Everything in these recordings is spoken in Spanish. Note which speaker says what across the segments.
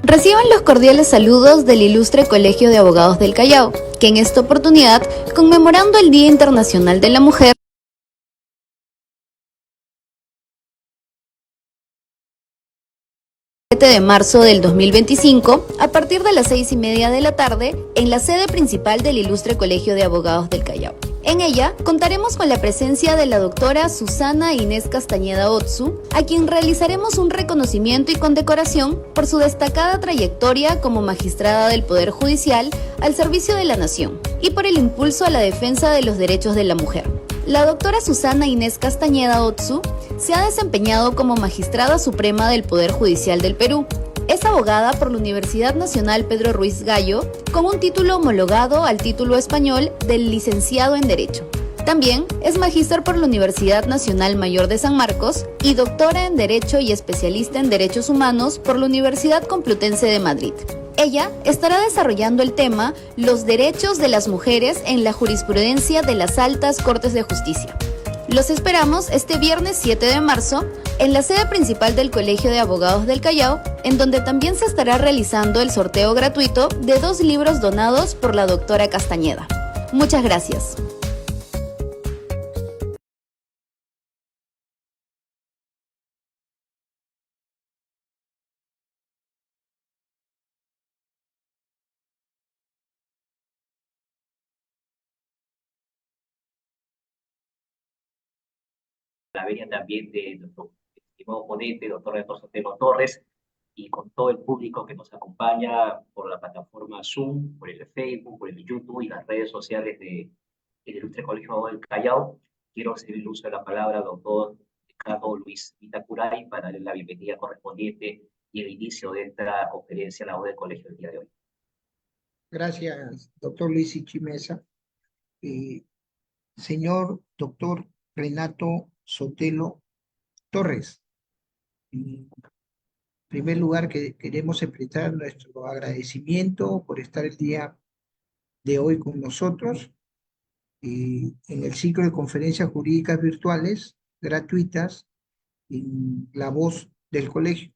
Speaker 1: Reciban los cordiales saludos del Ilustre Colegio de Abogados del Callao, que en esta oportunidad, conmemorando el Día Internacional de la Mujer, el 7 de marzo del 2025, a partir de las 6:30 de la tarde, en la sede principal del Ilustre Colegio de Abogados del Callao. En ella contaremos con la presencia de la doctora Susana Inés Castañeda Otsu, a quien realizaremos un reconocimiento y condecoración por su destacada trayectoria como magistrada del Poder Judicial al servicio de la nación y por el impulso a la defensa de los derechos de la mujer. La doctora Susana Inés Castañeda Otsu se ha desempeñado como magistrada suprema del Poder Judicial del Perú. Es abogada por la Universidad Nacional Pedro Ruiz Gallo, con un título homologado al título español del licenciado en Derecho. También es magíster por la Universidad Nacional Mayor de San Marcos y doctora en Derecho y especialista en Derechos Humanos por la Universidad Complutense de Madrid. Ella estará desarrollando el tema Los derechos de las mujeres en la jurisprudencia de las altas cortes de justicia. Los esperamos este viernes 7 de marzo en la sede principal del Colegio de Abogados del Callao, en donde también se estará realizando el sorteo gratuito de 2 libros donados por la doctora Castañeda. Muchas gracias.
Speaker 2: La venia también de nuestro estimado ponente, doctor Renato Sotelo Torres, y con todo el público que nos acompaña por la plataforma Zoom, por el Facebook, por el YouTube y las redes sociales del Ilustre Colegio del Callao. Quiero hacer el uso de la palabra al doctor Ricardo Luis Itacuray para darle la bienvenida correspondiente y el inicio de esta conferencia a la voz del colegio el día de hoy.
Speaker 3: Gracias, doctor Luis Ichimesa. Señor doctor Renato Sotelo Torres, en primer lugar queremos expresar nuestro agradecimiento por estar el día de hoy con nosotros en el ciclo de conferencias jurídicas virtuales gratuitas en La Voz del Colegio,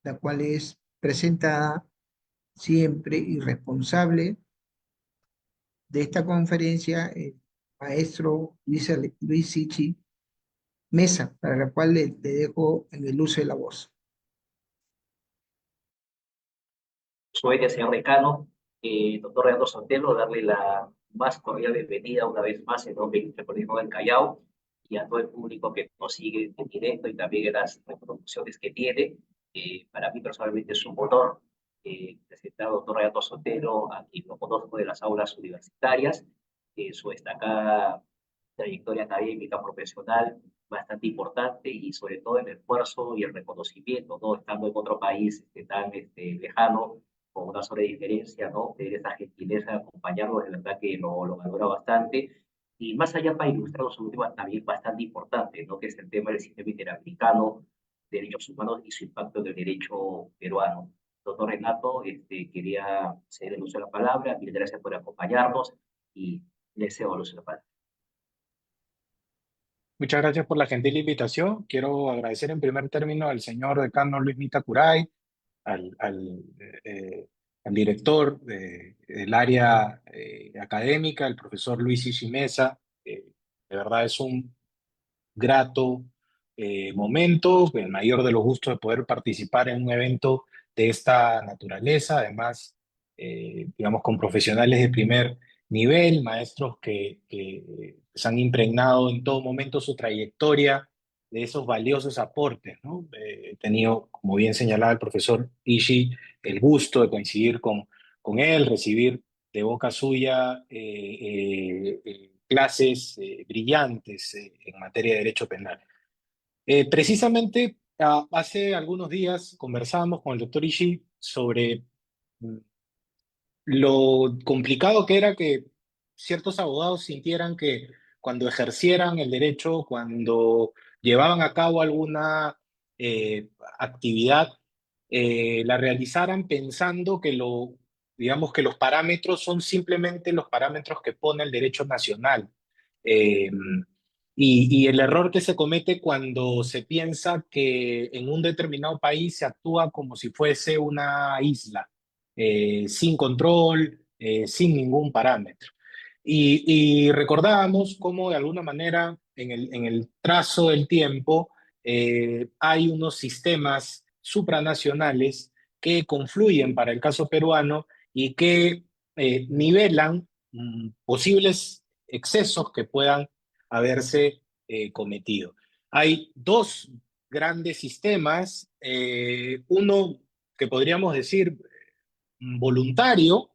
Speaker 3: la cual es presentada siempre y responsable de esta conferencia, maestro Luis Ichi Mesa, para la cual le dejo en el uso de la voz.
Speaker 2: Soy señor decano, doctor Renato Sotelo, darle la más cordial bienvenida una vez más en nombre del Colegio del Callao y a todo el público que nos sigue en directo y también en las reproducciones que tiene. Para mí personalmente es un honor presentar al doctor Renato Sotelo, a quien lo conozco de las aulas universitarias, su destacada trayectoria académica, profesional, bastante importante y sobre todo el esfuerzo y el reconocimiento, ¿no? Estando en otro país tan lejano, con una sola diferencia, ¿no? Tener esa gentileza de acompañarnos, de verdad que lo valora bastante. Y más allá, para ilustrar un tema también bastante importante, ¿no? Que es el tema del sistema interamericano, derechos humanos y su impacto en el derecho peruano. Doctor Renato, quería ceder el uso de la palabra. Mil gracias por acompañarnos y le cedo el uso de la palabra.
Speaker 4: Muchas gracias por la gentil invitación. Quiero agradecer en primer término al señor decano Luis Mita Curay, al, al, al director del área académica, el profesor Luis Ishimesa. De verdad es un grato momento, el mayor de los gustos de poder participar en un evento de esta naturaleza, además, digamos, con profesionales de primer nivel, maestros que se han impregnado en todo momento su trayectoria de esos valiosos aportes, ¿no? He tenido, como bien señalaba el profesor Ishi, el gusto de coincidir con él, recibir de boca suya clases brillantes en materia de derecho penal. Precisamente hace algunos días conversábamos con el doctor Ishii sobre lo complicado que era que ciertos abogados sintieran que cuando ejercieran el derecho, cuando llevaban a cabo alguna actividad, la realizaran pensando que digamos que los parámetros son simplemente los parámetros que pone el derecho nacional. Eh, y el error que se comete cuando se piensa que en un determinado país se actúa como si fuese una isla, sin control, sin ningún parámetro. Y recordábamos cómo de alguna manera en el trazo del tiempo hay unos sistemas supranacionales que confluyen para el caso peruano y que nivelan posibles excesos que puedan haberse cometido. Hay dos grandes sistemas, uno que podríamos decir voluntario,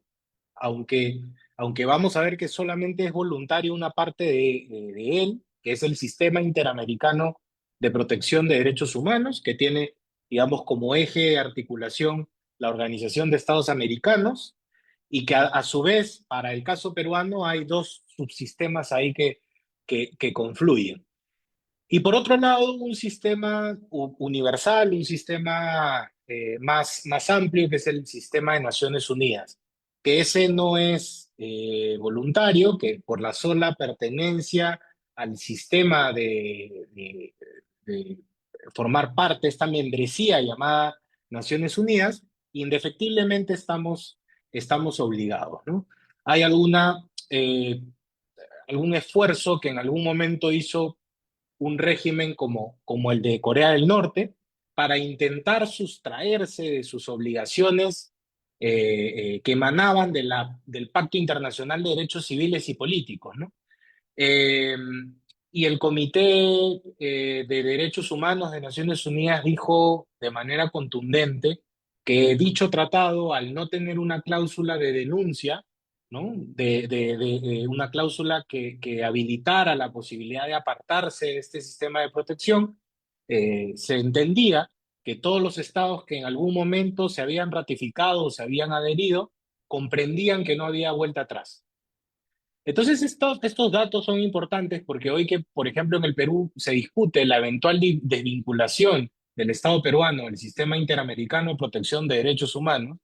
Speaker 4: aunque, aunque vamos a ver que solamente es voluntario una parte de él, que es el Sistema Interamericano de Protección de Derechos Humanos, que tiene, digamos, como eje de articulación la Organización de Estados Americanos, y que a su vez, para el caso peruano, hay dos subsistemas ahí que confluyen. Y por otro lado, un sistema universal, un sistema más amplio, que es el sistema de Naciones Unidas, que ese no es voluntario, que por la sola pertenencia al sistema de formar parte de esta membresía llamada Naciones Unidas, indefectiblemente estamos obligados, ¿no? Hay algún esfuerzo que en algún momento hizo un régimen como el de Corea del Norte para intentar sustraerse de sus obligaciones que emanaban del Pacto Internacional de Derechos Civiles y Políticos, ¿no? Eh, y el Comité de Derechos Humanos de Naciones Unidas dijo de manera contundente que dicho tratado, al no tener una cláusula de denuncia, ¿no? De una cláusula que habilitara la posibilidad de apartarse de este sistema de protección, se entendía que todos los estados que en algún momento se habían ratificado o se habían adherido comprendían que no había vuelta atrás. Entonces, estos datos son importantes porque hoy que, por ejemplo, en el Perú se discute la eventual desvinculación del Estado peruano del Sistema Interamericano de Protección de Derechos Humanos,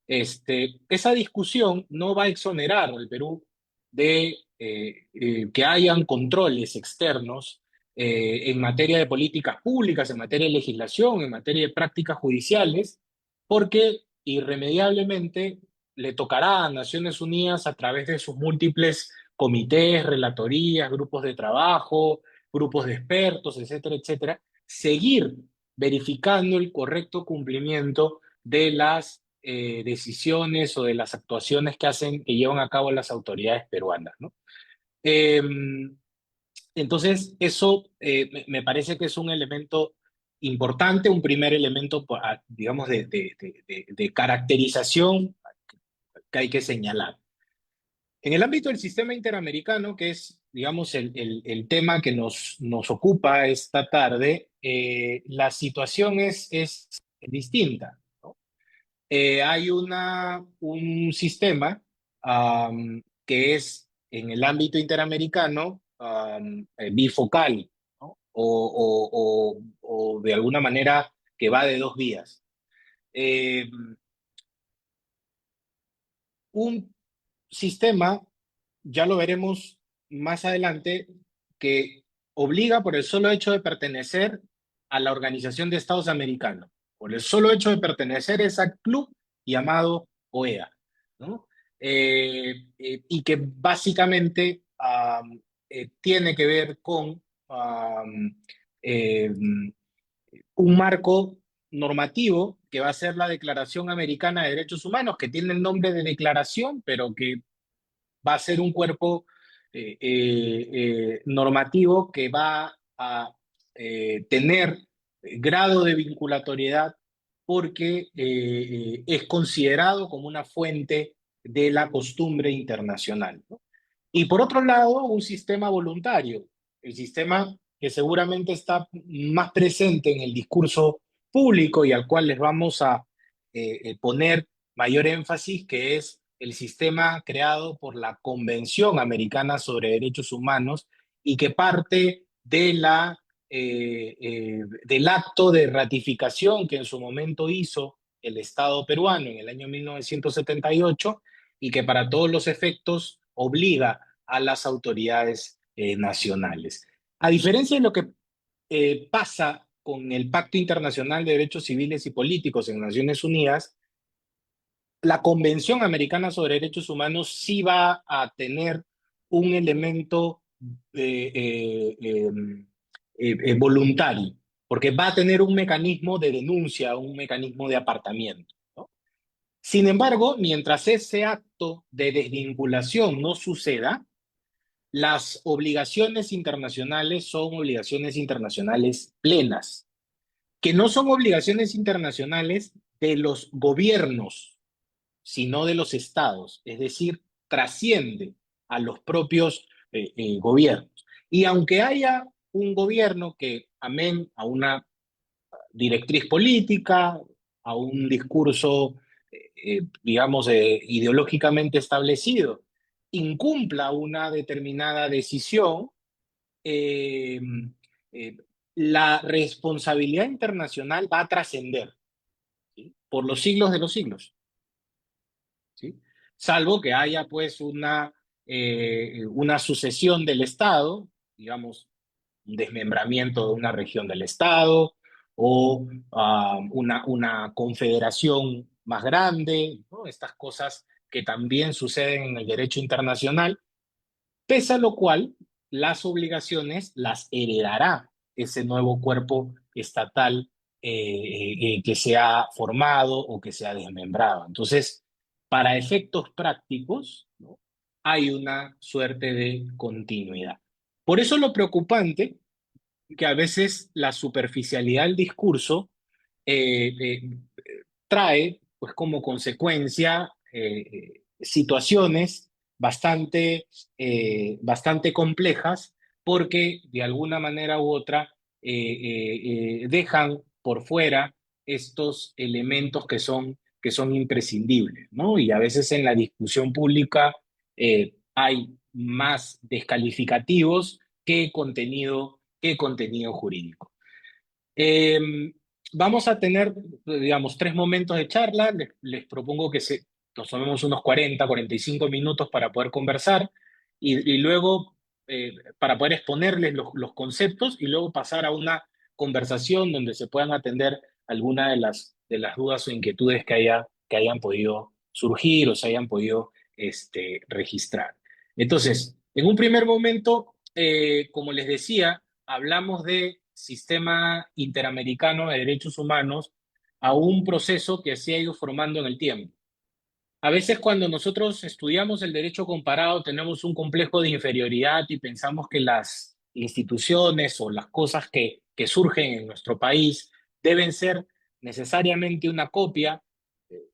Speaker 4: esa discusión no va a exonerar al Perú de que hayan controles externos en materia de políticas públicas, en materia de legislación, en materia de prácticas judiciales, porque irremediablemente le tocará a Naciones Unidas a través de sus múltiples comités, relatorías, grupos de trabajo, grupos de expertos, etcétera, etcétera, seguir verificando el correcto cumplimiento de las decisiones o de las actuaciones que llevan a cabo las autoridades peruanas, ¿no? Eh, entonces, eso me parece que es un elemento importante, un primer elemento, digamos, de caracterización que hay que señalar. En el ámbito del sistema interamericano, que es, digamos, el tema que nos ocupa esta tarde, la situación es distinta, ¿no? Hay un sistema que es en el ámbito interamericano bifocal, ¿no? O de alguna manera que va de dos vías. Eh, un sistema, ya lo veremos más adelante, que obliga por el solo hecho de pertenecer a la Organización de Estados Americanos, por el solo hecho de pertenecer a ese club llamado OEA, ¿no? Y que básicamente tiene que ver con eh, un marco normativo que va a ser la Declaración Americana de Derechos Humanos, que tiene el nombre de declaración, pero que va a ser un cuerpo normativo que va a tener grado de vinculatoriedad porque es considerado como una fuente de la costumbre internacional, ¿no? Y por otro lado, un sistema voluntario, el sistema que seguramente está más presente en el discurso público y al cual les vamos a poner mayor énfasis, que es el sistema creado por la Convención Americana sobre Derechos Humanos y que parte del acto de ratificación que en su momento hizo el Estado peruano en el año 1978 y que para todos los efectos obliga a las autoridades nacionales. A diferencia de lo que pasa con el Pacto Internacional de Derechos Civiles y Políticos en Naciones Unidas, la Convención Americana sobre Derechos Humanos sí va a tener un elemento eh, eh, eh, voluntario, porque va a tener un mecanismo de denuncia, un mecanismo de apartamiento, ¿no? Sin embargo, mientras ese acto de desvinculación no suceda, las obligaciones internacionales son obligaciones internacionales plenas, que no son obligaciones internacionales de los gobiernos, sino de los estados, es decir, trasciende a los propios gobiernos. Y aunque haya un gobierno que, amén a una directriz política, a un discurso, digamos, ideológicamente establecido, incumpla una determinada decisión, eh, eh, la responsabilidad internacional va a trascender, ¿sí?, por los siglos de los siglos, ¿sí? Salvo que haya pues una sucesión del Estado, digamos, un desmembramiento de una región del Estado o una confederación más grande, ¿no? Estas cosas que también suceden en el derecho internacional, pese a lo cual las obligaciones las heredará ese nuevo cuerpo estatal que se ha formado o que se ha desmembrado. Entonces, para efectos prácticos, ¿no?, hay una suerte de continuidad. Por eso lo preocupante que a veces la superficialidad del discurso eh, eh, trae pues como consecuencia situaciones bastante complejas, porque de alguna manera u otra dejan por fuera estos elementos que son imprescindibles, ¿no? Y a veces en la discusión pública hay más descalificativos que contenido jurídico. Eh, Vamos a tener, digamos, 3 momentos de charla. Les propongo que nos tomemos unos 45 minutos para poder conversar y luego para poder exponerles los conceptos y luego pasar a una conversación donde se puedan atender alguna de las dudas o inquietudes que hayan podido surgir o se hayan podido registrar. Entonces, en un primer momento, como les decía, hablamos de sistema interamericano de derechos humanos a un proceso que se ha ido formando en el tiempo. A veces cuando nosotros estudiamos el derecho comparado tenemos un complejo de inferioridad y pensamos que las instituciones o las cosas que surgen en nuestro país deben ser necesariamente una copia,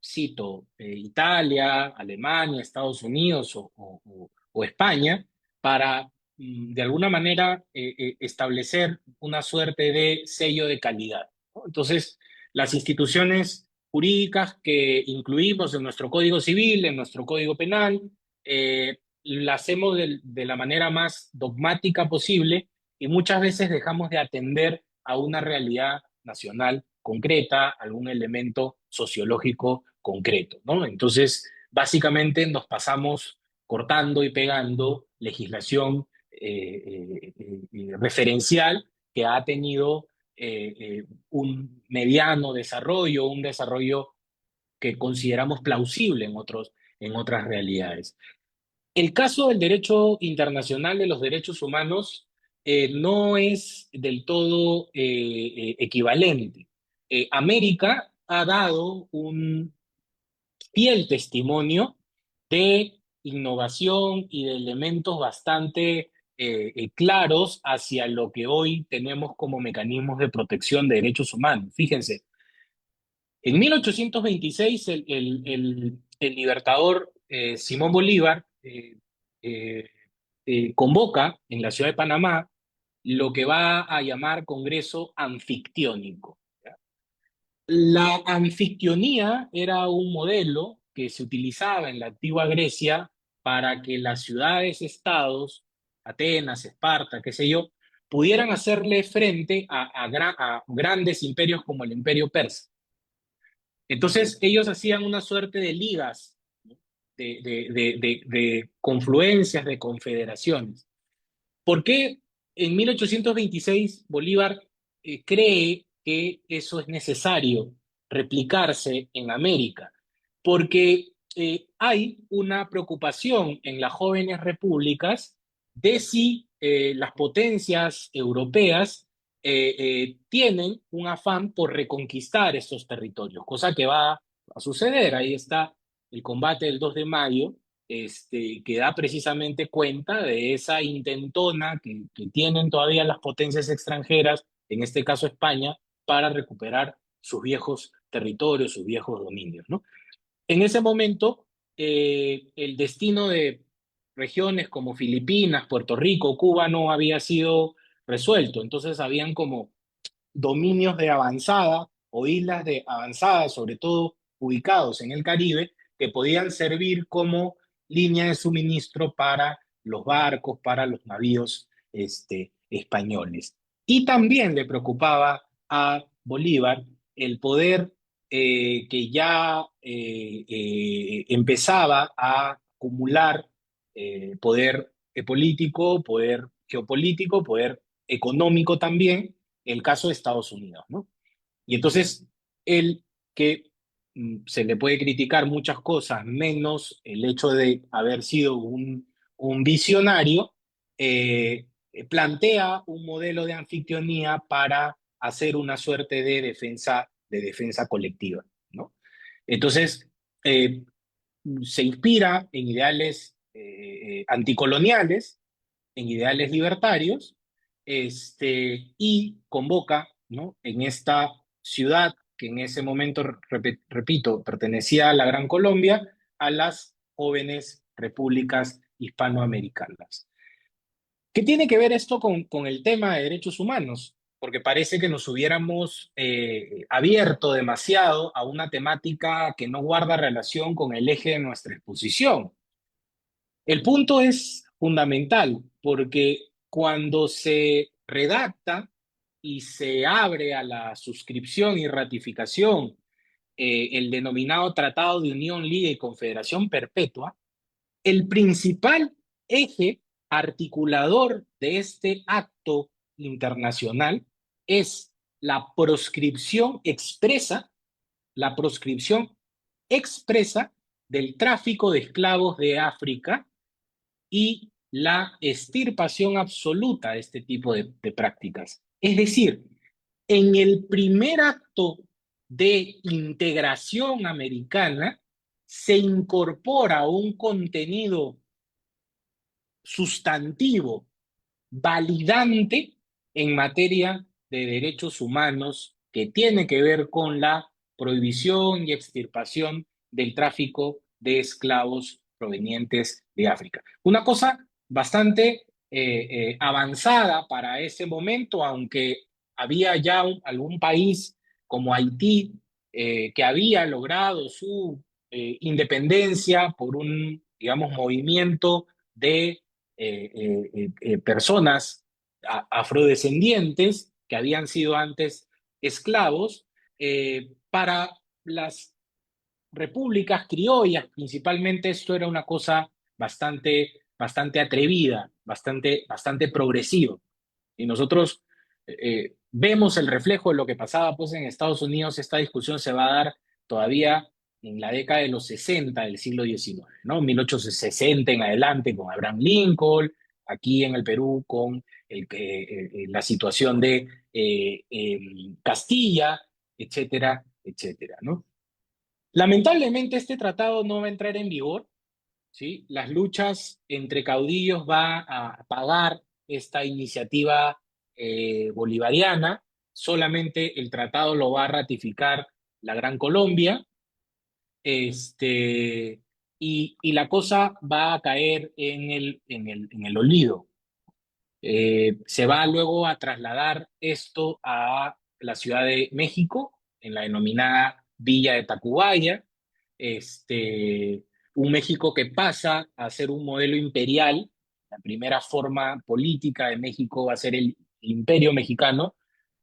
Speaker 4: cito, Italia, Alemania, Estados Unidos o España, para de alguna manera establecer una suerte de sello de calidad, ¿no? Entonces, las instituciones jurídicas que incluimos en nuestro Código Civil, en nuestro Código Penal, la hacemos de la manera más dogmática posible y muchas veces dejamos de atender a una realidad nacional concreta, algún elemento sociológico concreto, ¿no? Entonces, básicamente nos pasamos cortando y pegando legislación referencial que ha tenido un mediano desarrollo, un desarrollo que consideramos plausible en otras realidades. El caso del derecho internacional de los derechos humanos no es del todo equivalente. América ha dado un fiel testimonio de innovación y de elementos bastante claros hacia lo que hoy tenemos como mecanismos de protección de derechos humanos. Fíjense, en 1826 el libertador Simón Bolívar eh, convoca en la ciudad de Panamá lo que va a llamar Congreso Anfictiónico. La anfictionía era un modelo que se utilizaba en la antigua Grecia para que las ciudades-estados, Atenas, Esparta, qué sé yo, pudieran hacerle frente a grandes imperios como el imperio persa. Entonces ellos hacían una suerte de ligas, ¿no?, de confluencias, de confederaciones. ¿Por qué en 1826 Bolívar cree que eso es necesario replicarse en América, porque hay una preocupación en las jóvenes repúblicas de si las potencias europeas tienen un afán por reconquistar estos territorios, cosa que va a suceder. Ahí está el combate del 2 de mayo, que da precisamente cuenta de esa intentona que tienen todavía las potencias extranjeras, en este caso España, para recuperar sus viejos territorios, sus viejos dominios, ¿no? En ese momento, el destino de regiones como Filipinas, Puerto Rico, Cuba no había sido resuelto, entonces habían como dominios de avanzada o islas de avanzada, sobre todo ubicados en el Caribe, que podían servir como línea de suministro para los barcos, para los navíos españoles. Y también le preocupaba a Bolívar el poder que ya empezaba a acumular poder político, poder geopolítico, poder económico también, el caso de Estados Unidos, ¿no? Y entonces, él que se le puede criticar muchas cosas, menos el hecho de haber sido un visionario, plantea un modelo de anfitrionía para hacer una suerte de defensa colectiva, ¿no? Entonces, eh, se inspira en ideales anticoloniales, en ideales libertarios, y convoca, ¿no?, en esta ciudad que en ese momento, repito, pertenecía a la Gran Colombia, a las jóvenes repúblicas hispanoamericanas. ¿Qué tiene que ver esto con el tema de derechos humanos? Porque parece que nos hubiéramos abierto demasiado a una temática que no guarda relación con el eje de nuestra exposición. El punto es fundamental porque cuando se redacta y se abre a la suscripción y ratificación el denominado Tratado de Unión, Liga y Confederación Perpetua, el principal eje articulador de este acto internacional es la proscripción expresa del tráfico de esclavos de África y la extirpación absoluta de este tipo de prácticas. Es decir, en el primer acto de integración americana se incorpora un contenido sustantivo, validante en materia de derechos humanos que tiene que ver con la prohibición y extirpación del tráfico de esclavos provenientes de África. Una cosa bastante avanzada para ese momento, aunque había ya algún país como Haití que había logrado su independencia por un, digamos, movimiento de personas afrodescendientes que habían sido antes esclavos, para las repúblicas criollas, principalmente esto era una cosa bastante atrevida, bastante progresiva. Y nosotros vemos el reflejo de lo que pasaba pues, en Estados Unidos. Esta discusión se va a dar todavía en la década de los 60 del siglo XIX, ¿no? 1860 en adelante con Abraham Lincoln, aquí en el Perú con la situación de Castilla, etcétera, etcétera, ¿no? Lamentablemente este tratado no va a entrar en vigor, ¿sí? Las luchas entre caudillos va a apagar esta iniciativa bolivariana. Solamente el tratado lo va a ratificar la Gran Colombia, y la cosa va a caer en el olvido. Se va luego a trasladar esto a la Ciudad de México, en la denominada Villa de Tacubaya, un México que pasa a ser un modelo imperial. La primera forma política de México va a ser el imperio mexicano,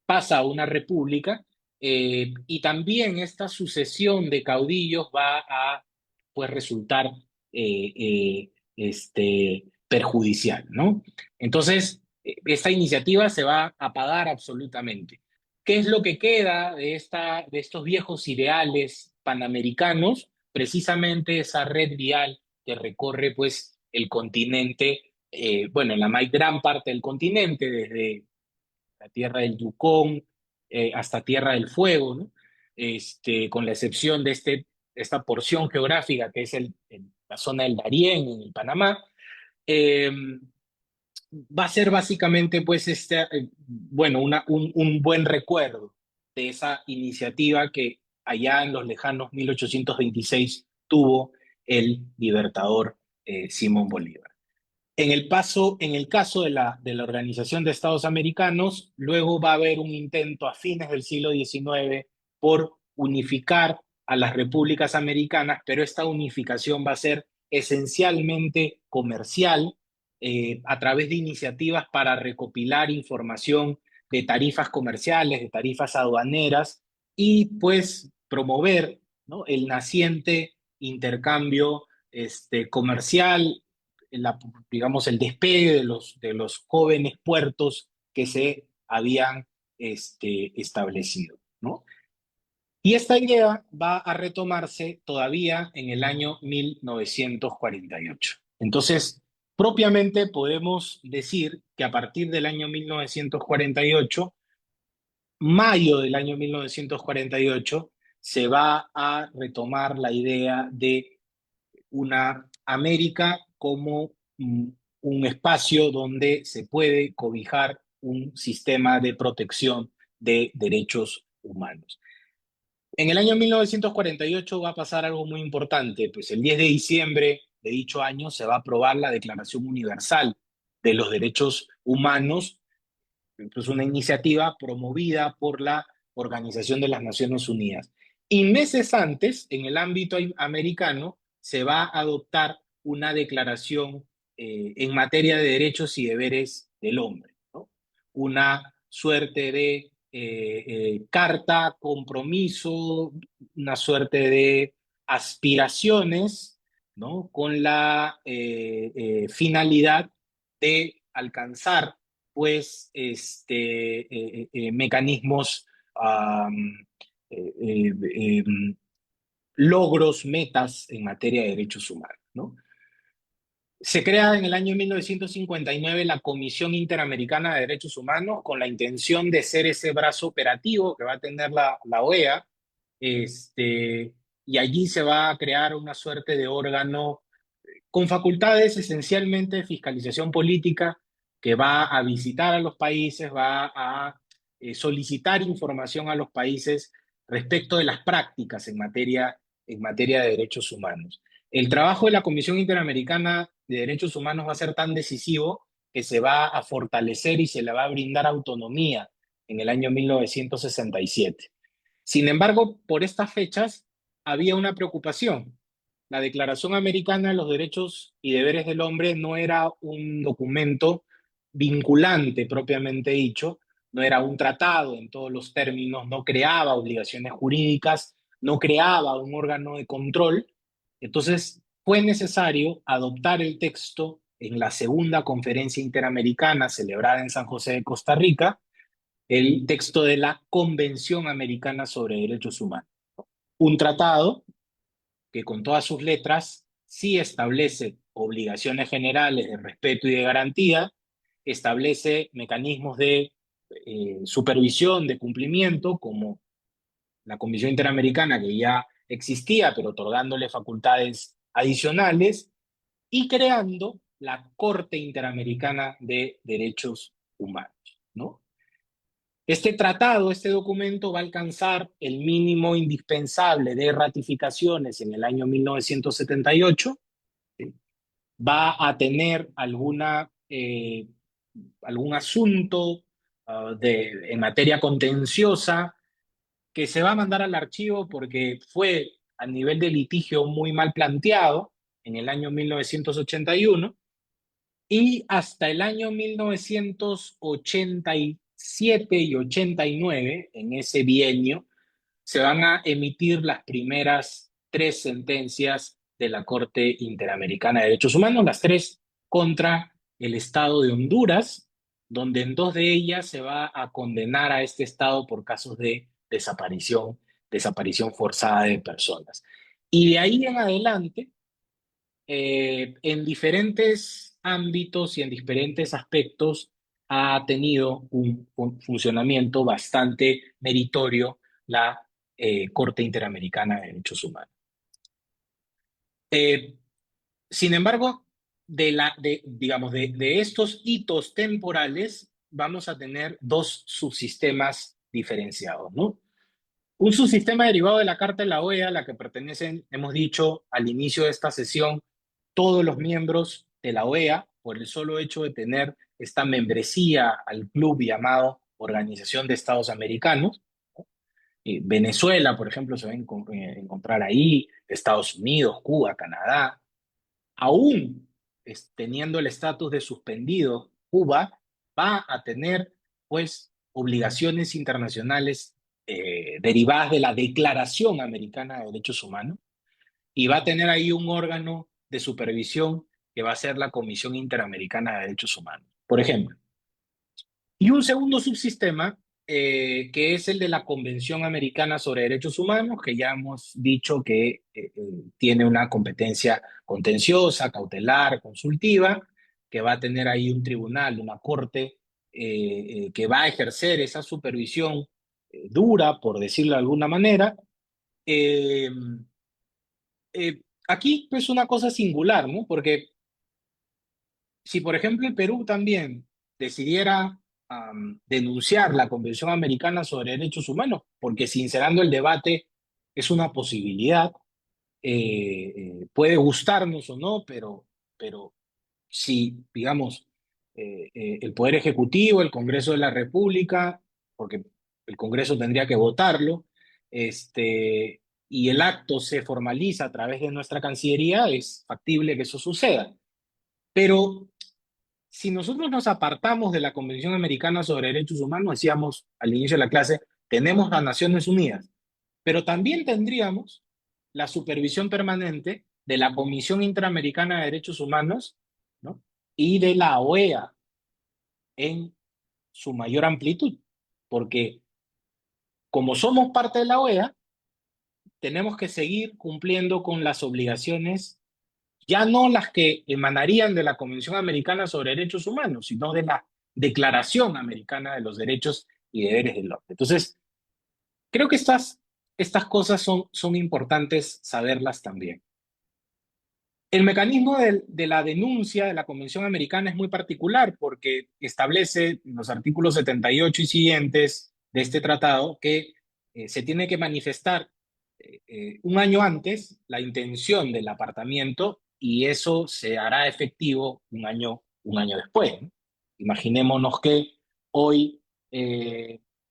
Speaker 4: pasa a una república, y también esta sucesión de caudillos va a pues, resultar perjudicial, ¿no? Entonces, esta iniciativa se va a apagar absolutamente. ¿Qué es lo que queda de estos viejos ideales panamericanos? Precisamente esa red vial que recorre pues el continente, bueno, la más gran parte del continente, desde la Tierra del Yukón hasta Tierra del Fuego, ¿no? Con la excepción de esta porción geográfica que es la zona del Darién, en el Panamá. eh, Va a ser básicamente, pues, bueno, un buen recuerdo de esa iniciativa que allá en los lejanos 1826 tuvo el libertador Simón Bolívar. En el caso de la Organización de Estados Americanos, luego va a haber un intento a fines del siglo XIX por unificar a las repúblicas americanas, pero esta unificación va a ser esencialmente comercial, a través de iniciativas para recopilar información de tarifas comerciales, de tarifas aduaneras y pues promover, ¿no?, el naciente intercambio comercial, la, digamos, el despegue de los jóvenes puertos que se habían establecido, ¿no? Y esta idea va a retomarse todavía en el año 1948. Entonces, propiamente podemos decir que a partir del año 1948, mayo del año 1948, se va a retomar la idea de una América como un espacio donde se puede cobijar un sistema de protección de derechos humanos. En el año 1948 va a pasar algo muy importante, pues el 10 de diciembre de dicho año se va a aprobar la Declaración Universal de los Derechos Humanos, pues una iniciativa promovida por la Organización de las Naciones Unidas. Y meses antes, en el ámbito americano, se va a adoptar una declaración en materia de derechos y deberes del hombre, ¿no? Una suerte de carta, compromiso, una suerte de aspiraciones, ¿no?, con la finalidad de alcanzar pues mecanismos, eh, eh, eh, logros, metas en materia de derechos humanos, ¿no? Se crea en el año 1959 la Comisión Interamericana de Derechos Humanos con la intención de ser ese brazo operativo que va a tener la OEA, y allí se va a crear una suerte de órgano con facultades esencialmente de fiscalización política, que va a visitar a los países, va a solicitar información a los países respecto de las prácticas en materia de derechos humanos. El trabajo de la Comisión Interamericana de Derechos Humanos va a ser tan decisivo que se va a fortalecer y se le va a brindar autonomía en el año 1967. Sin embargo, por estas fechas había una preocupación. La Declaración Americana de los Derechos y Deberes del Hombre no era un documento vinculante propiamente dicho, no era un tratado en todos los términos, no creaba obligaciones jurídicas, no creaba un órgano de control. Entonces fue necesario adoptar el texto en la segunda conferencia interamericana celebrada en San José de Costa Rica, el texto de la Convención Americana sobre Derechos Humanos. Un tratado que con todas sus letras sí establece obligaciones generales de respeto y de garantía, establece mecanismos de supervisión, de cumplimiento, como la Comisión Interamericana que ya existía, pero otorgándole facultades adicionales, y creando la Corte Interamericana de Derechos Humanos, ¿no? Este tratado, este documento va a alcanzar el mínimo indispensable de ratificaciones en el año 1978, ¿sí? Va a tener algún asunto en materia contenciosa que se va a mandar al archivo porque fue a nivel de litigio muy mal planteado en el año 1981, y hasta el año 1987 y 89, en ese bienio, se van a emitir las primeras 3 sentencias de la Corte Interamericana de Derechos Humanos, las 3 contra el Estado de Honduras, donde en 2 de ellas se va a condenar a este Estado por casos de desaparición forzada de personas. Y de ahí en adelante, en diferentes ámbitos y en diferentes aspectos, ha tenido un funcionamiento bastante meritorio la Corte Interamericana de Derechos Humanos. Sin embargo, digamos, de estos hitos temporales, vamos a tener 2 subsistemas diferenciados, ¿no? Un subsistema derivado de la Carta de la OEA, a la que pertenecen, hemos dicho al inicio de esta sesión, todos los miembros de la OEA, por el solo hecho de tener esta membresía al club llamado Organización de Estados Americanos. Venezuela, por ejemplo, se va a encontrar ahí, Estados Unidos, Cuba, Canadá. Aún teniendo el estatus de suspendido, Cuba va a tener, pues, obligaciones internacionales derivadas de la Declaración Americana de Derechos Humanos, y va a tener ahí un órgano de supervisión que va a ser la Comisión Interamericana de Derechos Humanos, por ejemplo. Y un segundo subsistema, que es el de la Convención Americana sobre Derechos Humanos, que ya hemos dicho que tiene una competencia contenciosa, cautelar, consultiva, que va a tener ahí un tribunal, una corte, que va a ejercer esa supervisión dura, por decirlo de alguna manera. Eh, Aquí, pues, una cosa singular, ¿no? Porque si, por ejemplo, el Perú también decidiera denunciar la Convención Americana sobre Derechos Humanos, porque sincerando el debate es una posibilidad, puede gustarnos o no, pero si, digamos, el Poder Ejecutivo, el Congreso de la República, porque el Congreso tendría que votarlo, y el acto se formaliza a través de nuestra Cancillería, es factible que eso suceda. Pero si nosotros nos apartamos de la Convención Americana sobre Derechos Humanos, decíamos al inicio de la clase, tenemos las Naciones Unidas, pero también tendríamos la supervisión permanente de la Comisión Interamericana de Derechos Humanos, ¿no? Y de la OEA en su mayor amplitud, porque como somos parte de la OEA, tenemos que seguir cumpliendo con las obligaciones, ya no las que emanarían de la Convención Americana sobre Derechos Humanos, sino de la Declaración Americana de los Derechos y Deberes del Hombre. Entonces, creo que estas cosas son importantes saberlas también. El mecanismo de la denuncia de la Convención Americana es muy particular porque establece en los artículos 78 y siguientes de este tratado que se tiene que manifestar un año antes la intención del apartamiento, y eso se hará efectivo un año después, ¿no? Imaginémonos que hoy,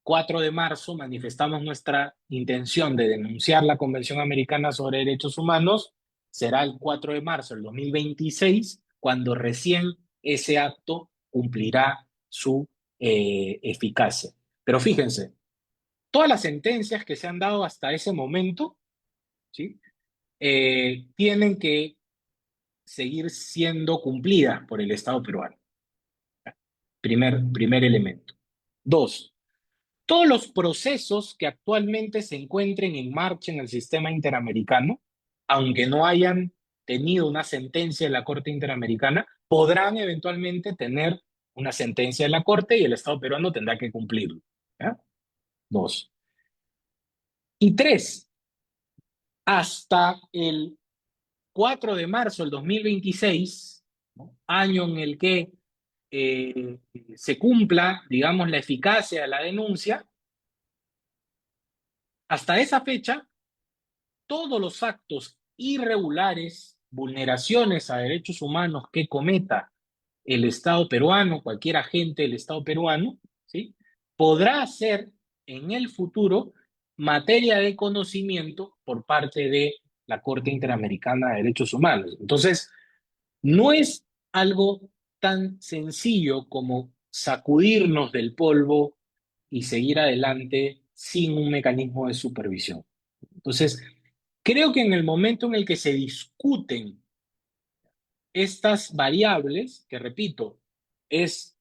Speaker 4: 4 de marzo, manifestamos nuestra intención de denunciar la Convención Americana sobre Derechos Humanos. Será el 4 de marzo del 2026 cuando recién ese acto cumplirá su eficacia. Pero fíjense, todas las sentencias que se han dado hasta ese momento, ¿sí? Tienen que seguir siendo cumplidas por el Estado peruano. Primer elemento. 2, todos los procesos que actualmente se encuentren en marcha en el sistema interamericano, aunque no hayan tenido una sentencia de la Corte Interamericana, podrán eventualmente tener una sentencia de la Corte y el Estado peruano tendrá que cumplirlo. ¿Ya? 2. Y 3, hasta el 4 de marzo del 2026, ¿no? Año en el que se cumpla, digamos, la eficacia de la denuncia, hasta esa fecha, todos los actos irregulares, vulneraciones a derechos humanos que cometa el Estado peruano, cualquier agente del Estado peruano, ¿sí?, podrá ser en el futuro materia de conocimiento por parte de la Corte Interamericana de Derechos Humanos. Entonces, no es algo tan sencillo como sacudirnos del polvo y seguir adelante sin un mecanismo de supervisión. Entonces, creo que en el momento en el que se discuten estas variables, que repito, es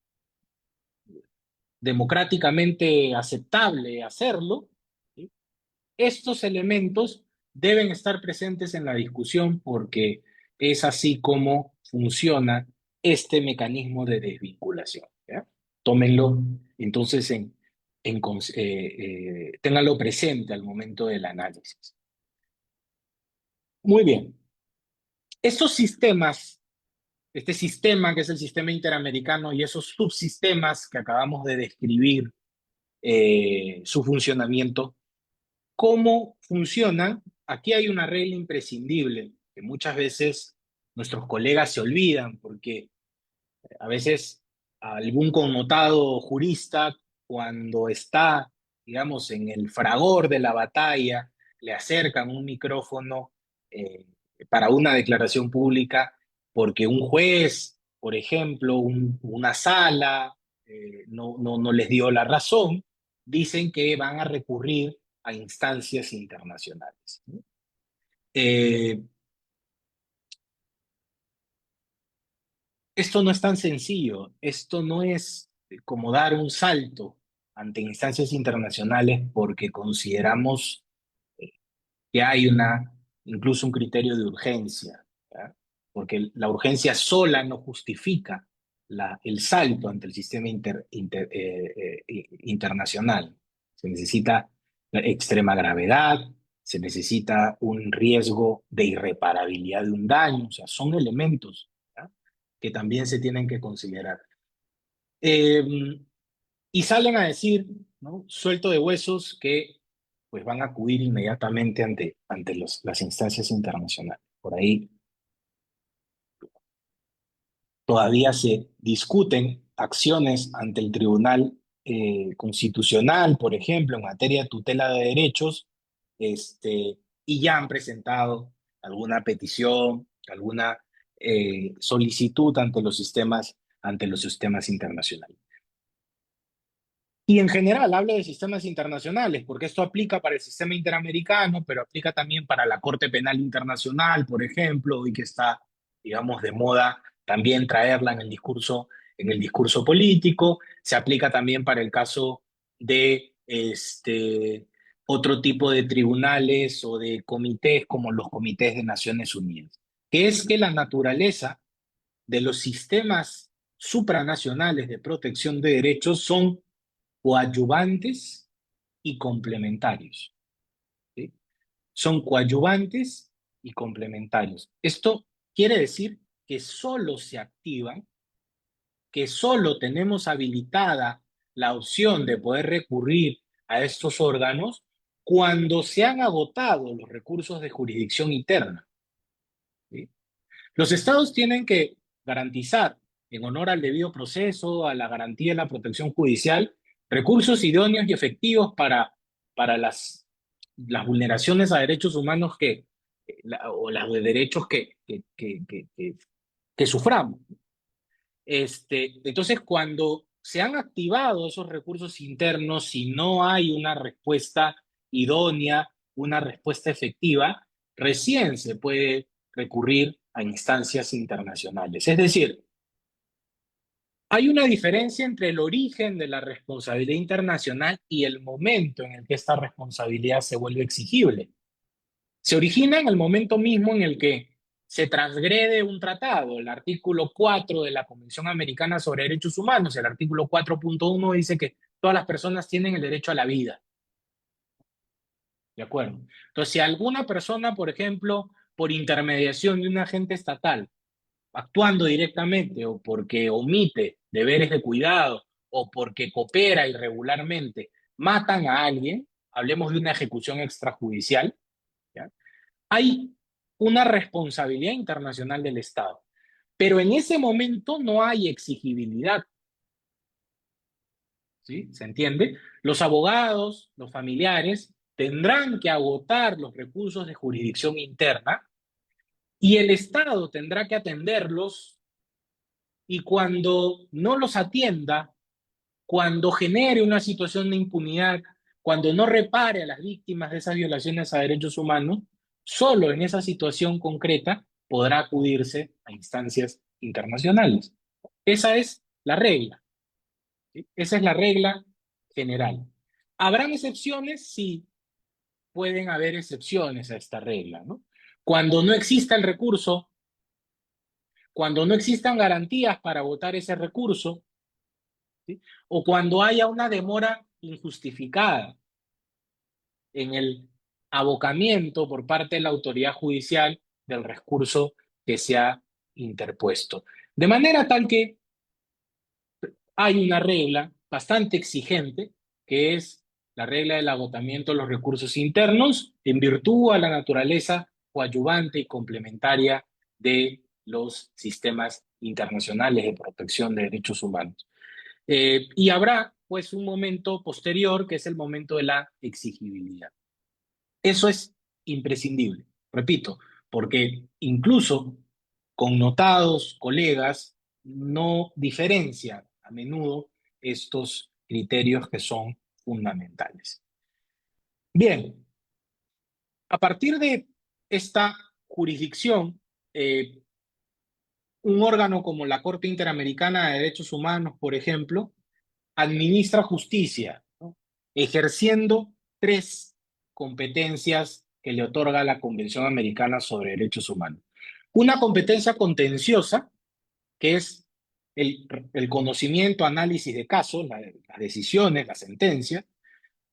Speaker 4: democráticamente aceptable hacerlo, ¿sí? Estos elementos deben estar presentes en la discusión porque es así como funciona este mecanismo de desvinculación, ¿ya? Tómenlo entonces ténganlo presente al momento del análisis. Muy bien. Estos sistemas, este sistema que es el sistema interamericano y esos subsistemas que acabamos de describir su funcionamiento, ¿cómo funcionan? Aquí hay una regla imprescindible que muchas veces nuestros colegas se olvidan porque a veces algún connotado jurista, cuando está, digamos, en el fragor de la batalla, le acercan un micrófono eh, para una declaración pública porque un juez, por ejemplo, una sala, no les dio la razón, dicen que van a recurrir a instancias internacionales. Eh, Esto no es tan sencillo, esto no es como dar un salto ante instancias internacionales porque consideramos que hay incluso un criterio de urgencia, ¿ya? Porque la urgencia sola no justifica el salto ante el sistema internacional. Se necesita extrema gravedad, se necesita un riesgo de irreparabilidad de un daño, o sea, son elementos, ¿ya?, que también se tienen que considerar. Eh, y salen a decir, ¿no?, suelto de huesos, que pues van a acudir inmediatamente ante las instancias internacionales. Por ahí todavía se discuten acciones ante el Tribunal Constitucional, por ejemplo, en materia de tutela de derechos, y ya han presentado alguna petición, alguna solicitud ante los sistemas internacionales. Y en general hablo de sistemas internacionales, porque esto aplica para el sistema interamericano, pero aplica también para la Corte Penal Internacional, por ejemplo, y que está, digamos, de moda también traerla en el discurso político. Se aplica también para el caso de otro tipo de tribunales o de comités, como los comités de Naciones Unidas, que es que la naturaleza de los sistemas supranacionales de protección de derechos son coadyuvantes y complementarios, ¿sí? Son coadyuvantes y complementarios. Esto quiere decir que solo se activan, que solo tenemos habilitada la opción de poder recurrir a estos órganos cuando se han agotado los recursos de jurisdicción interna, ¿sí? Los estados tienen que garantizar, en honor al debido proceso, a la garantía de la protección judicial, recursos idóneos y efectivos para las vulneraciones a derechos humanos o los de derechos que suframos. Entonces, cuando se han activado esos recursos internos, si no hay una respuesta idónea, una respuesta efectiva, recién se puede recurrir a instancias internacionales. Es decir, hay una diferencia entre el origen de la responsabilidad internacional y el momento en el que esta responsabilidad se vuelve exigible. Se origina en el momento mismo en el que se transgrede un tratado. El artículo 4 de la Convención Americana sobre Derechos Humanos, el artículo 4.1, dice que todas las personas tienen el derecho a la vida. ¿De acuerdo? Entonces, si alguna persona, por ejemplo, por intermediación de un agente estatal, actuando directamente o porque omite deberes de cuidado o porque coopera irregularmente, matan a alguien, hablemos de una ejecución extrajudicial, ¿ya?, hay una responsabilidad internacional del Estado. Pero en ese momento no hay exigibilidad, ¿sí? ¿Se entiende? Los abogados, los familiares, tendrán que agotar los recursos de jurisdicción interna y el Estado tendrá que atenderlos, y cuando no los atienda, cuando genere una situación de impunidad, cuando no repare a las víctimas de esas violaciones a derechos humanos, solo en esa situación concreta podrá acudirse a instancias internacionales. Esa es la regla, ¿sí? Esa es la regla general. ¿Habrán excepciones? Sí, pueden haber excepciones a esta regla, ¿no? Cuando no exista el recurso, cuando no existan garantías para votar ese recurso, ¿sí? O cuando haya una demora injustificada en el abocamiento por parte de la autoridad judicial del recurso que se ha interpuesto. De manera tal que hay una regla bastante exigente, que es la regla del agotamiento de los recursos internos, en virtud a la naturaleza coadyuvante y complementaria de los sistemas internacionales de protección de derechos humanos. Y habrá, pues, un momento posterior, que es el momento de la exigibilidad. Eso es imprescindible, repito, porque incluso connotados colegas no diferencian a menudo estos criterios que son fundamentales. Bien, a partir de esta jurisdicción, un órgano como la Corte Interamericana de Derechos Humanos, por ejemplo, administra justicia, ¿no? Ejerciendo tres competencias que le otorga la Convención Americana sobre Derechos Humanos. Una competencia contenciosa, que es el conocimiento, análisis de casos, las decisiones, la sentencia,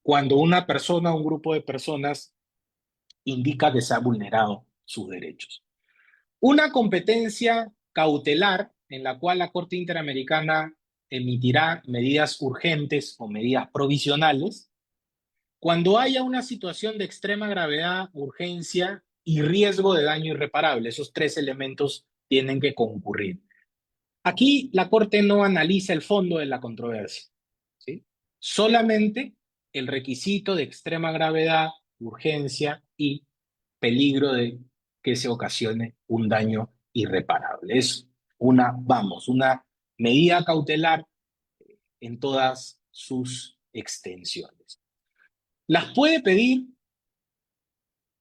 Speaker 4: cuando una persona o un grupo de personas indica que se ha vulnerado sus derechos. Una competencia cautelar en la cual la Corte Interamericana emitirá medidas urgentes o medidas provisionales cuando haya una situación de extrema gravedad, urgencia y riesgo de daño irreparable. Esos tres elementos tienen que concurrir. Aquí la Corte no analiza el fondo de la controversia, ¿sí? Solamente el requisito de extrema gravedad, urgencia y peligro de que se ocasione un daño irreparable. Es una medida cautelar en todas sus extensiones. Las puede pedir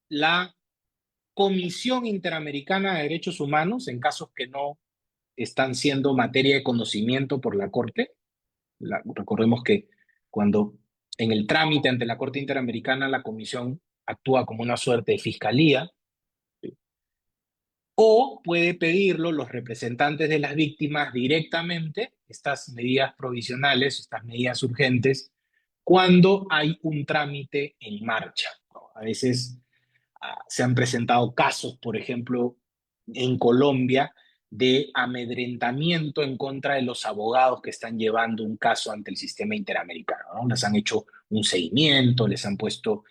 Speaker 4: la Comisión Interamericana de Derechos Humanos en casos que no están siendo materia de conocimiento por la Corte. Recordemos que cuando en el trámite ante la Corte Interamericana la Comisión actúa como una suerte de fiscalía, ¿sí? O puede pedirlo los representantes de las víctimas directamente, estas medidas provisionales, estas medidas urgentes, cuando hay un trámite en marcha, ¿no? A veces se han presentado casos, por ejemplo, en Colombia, de amedrentamiento en contra de los abogados que están llevando un caso ante el sistema interamericano, ¿no? Les han hecho un seguimiento, les han puesto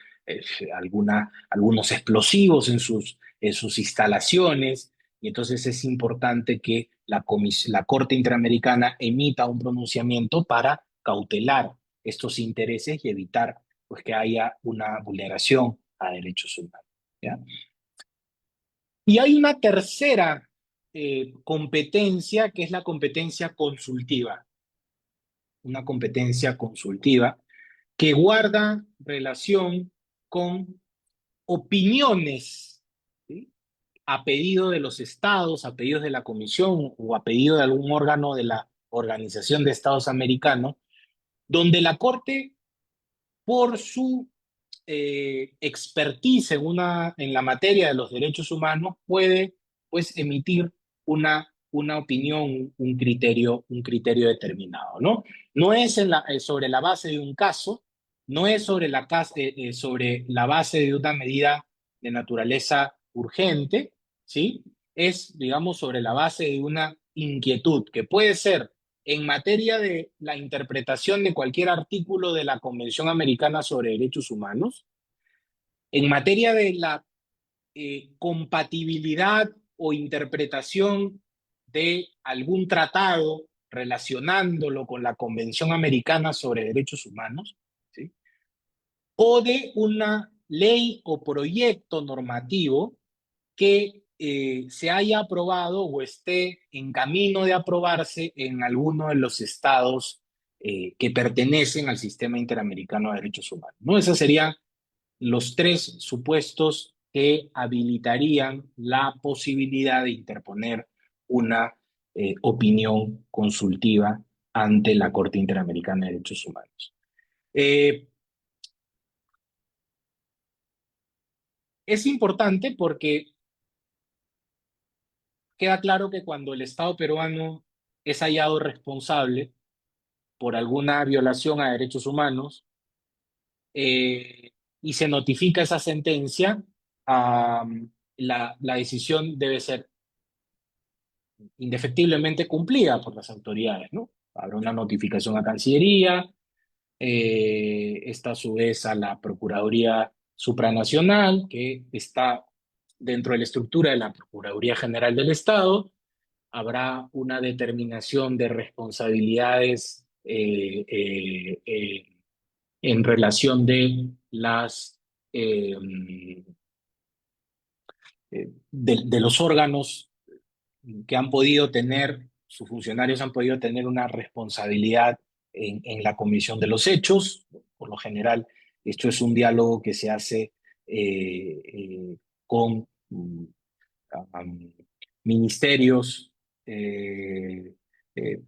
Speaker 4: algunos explosivos en sus instalaciones, y entonces es importante que la Corte Interamericana emita un pronunciamiento para cautelar estos intereses y evitar, pues, que haya una vulneración a derechos humanos, ¿ya? Y hay una tercera competencia, que es la competencia consultiva. Una competencia consultiva que guarda relación con opiniones, ¿sí? A pedido de los estados, a pedido de la Comisión o a pedido de algún órgano de la Organización de Estados Americanos, donde la Corte, por su expertise en la materia de los derechos humanos, puede, pues, emitir una opinión, un criterio determinado, ¿no? No es sobre la base de un caso, no es sobre sobre la base de una medida de naturaleza urgente, ¿sí? Es, digamos, sobre la base de una inquietud que puede ser en materia de la interpretación de cualquier artículo de la Convención Americana sobre Derechos Humanos, en materia de la compatibilidad o interpretación de algún tratado relacionándolo con la Convención Americana sobre Derechos Humanos, ¿sí? O de una ley o proyecto normativo que se haya aprobado o esté en camino de aprobarse en alguno de los estados que pertenecen al sistema interamericano de derechos humanos, ¿no? Esos serían los tres supuestos que habilitarían la posibilidad de interponer una opinión consultiva ante la Corte Interamericana de Derechos Humanos. Es importante porque queda claro que cuando el Estado peruano es hallado responsable por alguna violación a derechos humanos y se notifica esa sentencia, la decisión debe ser indefectiblemente cumplida por las autoridades, ¿no? Habrá una notificación a Cancillería, esta a su vez a la Procuraduría Supranacional, que está dentro de la estructura de la Procuraduría General del Estado. Habrá una determinación de responsabilidades en relación eh, de los órganos que han podido tener, sus funcionarios han podido tener una responsabilidad en la comisión de los hechos. Por lo general, esto es un diálogo que se hace con um, ministerios,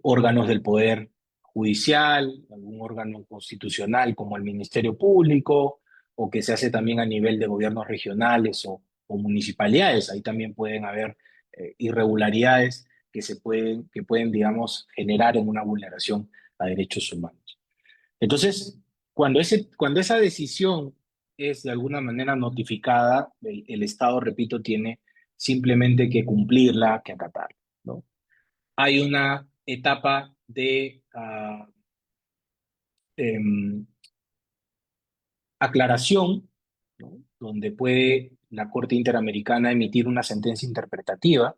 Speaker 4: órganos del Poder Judicial, algún órgano constitucional como el Ministerio Público, o que se hace también a nivel de gobiernos regionales o municipalidades. Ahí también pueden haber irregularidades que pueden, digamos, generar en una vulneración a derechos humanos. Entonces, cuando esa decisión es de alguna manera notificada, el Estado, repito, tiene simplemente que cumplirla, que acatarla, ¿no? Hay una etapa de em, aclaración, ¿no? Donde puede la Corte Interamericana emitir una sentencia interpretativa,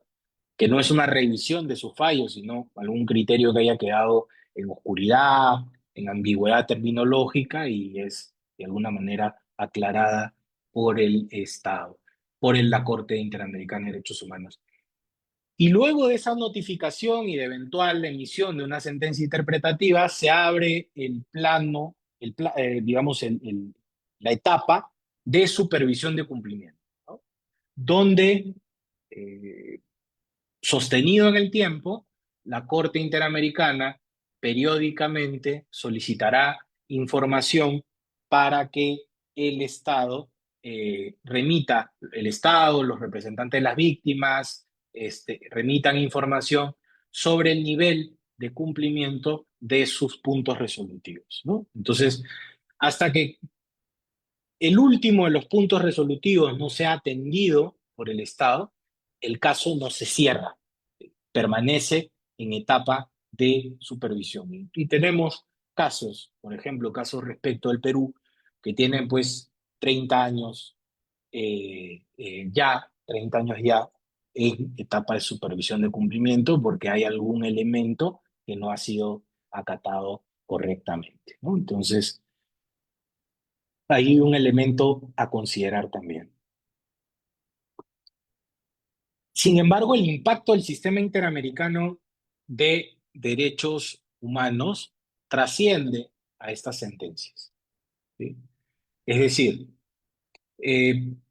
Speaker 4: que no es una revisión de sus fallos, sino algún criterio que haya quedado en oscuridad, en ambigüedad terminológica y es de alguna manera aclarada por el Estado, la Corte Interamericana de Derechos Humanos. Y luego de esa notificación y de eventual emisión de una sentencia interpretativa, se abre el plano, digamos, la etapa de supervisión de cumplimiento, ¿no? Donde, sostenido en el tiempo, la Corte Interamericana periódicamente solicitará información para que el Estado el Estado, los representantes de las víctimas, remitan información sobre el nivel de cumplimiento de sus puntos resolutivos, ¿no? Entonces, hasta que el último de los puntos resolutivos no sea atendido por el Estado, el caso no se cierra, permanece en etapa de supervisión. Y tenemos casos, por ejemplo, casos respecto al Perú, que tienen pues 30 años 30 años ya en etapa de supervisión de cumplimiento porque hay algún elemento que no ha sido acatado correctamente, ¿no? Entonces, hay un elemento a considerar también. Sin embargo, el impacto del sistema interamericano de derechos humanos trasciende a estas sentencias, ¿sí? Es decir,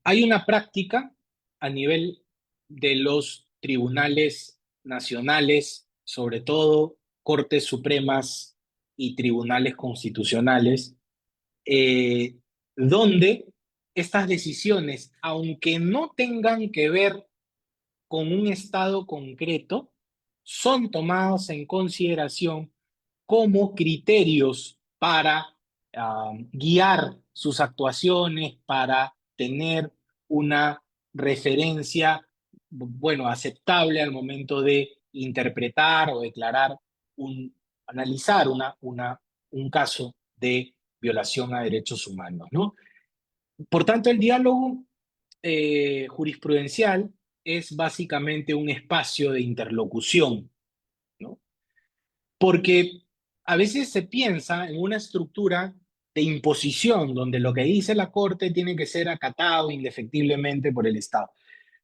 Speaker 4: hay una práctica a nivel de los tribunales nacionales, sobre todo cortes supremas y tribunales constitucionales, eh, donde estas decisiones, aunque no tengan que ver con un estado concreto, son tomadas en consideración como criterios para guiar sus actuaciones, para tener una referencia, bueno, aceptable al momento de interpretar o declarar, analizar un caso de violación a derechos humanos, ¿no? Por tanto, el diálogo jurisprudencial es básicamente un espacio de interlocución, ¿no? Porque a veces se piensa en una estructura de imposición, donde lo que dice la Corte tiene que ser acatado indefectiblemente por el Estado.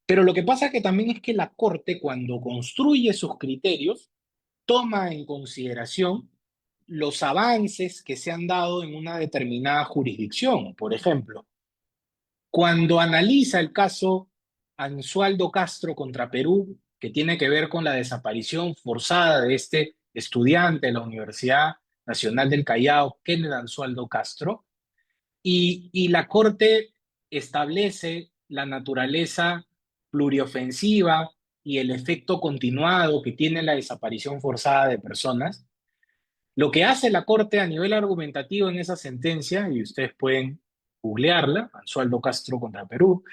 Speaker 4: Pero lo que pasa que también es que la Corte, cuando construye sus criterios, toma en consideración los avances que se han dado en una determinada jurisdicción. Por ejemplo, cuando analiza el caso Ansualdo Castro contra Perú, que tiene que ver con la desaparición forzada de este estudiante de la Universidad Nacional del Callao, Kenneth Ansualdo Castro, y la Corte establece la naturaleza pluriofensiva y el efecto continuado que tiene la desaparición forzada de personas. Lo que hace la Corte a nivel argumentativo en esa sentencia, y ustedes pueden googlearla, Ansualdo Castro contra Perú,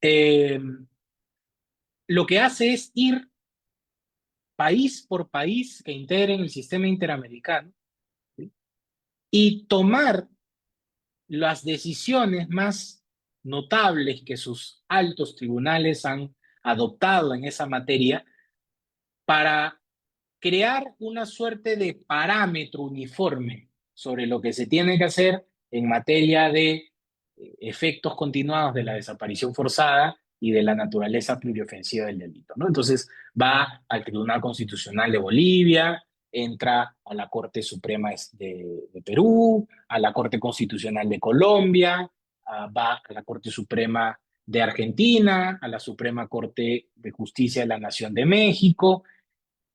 Speaker 4: eh, lo que hace es ir país por país que integren el sistema interamericano, ¿sí? Y tomar las decisiones más notables que sus altos tribunales han adoptado en esa materia para crear una suerte de parámetro uniforme sobre lo que se tiene que hacer en materia de efectos continuados de la desaparición forzada y de la naturaleza pluriofensiva del delito, ¿no? Entonces va al Tribunal Constitucional de Bolivia, entra a la Corte Suprema de Perú, a la Corte Constitucional de Colombia, va a la Corte Suprema de Argentina, a la Suprema Corte de Justicia de la Nación de México,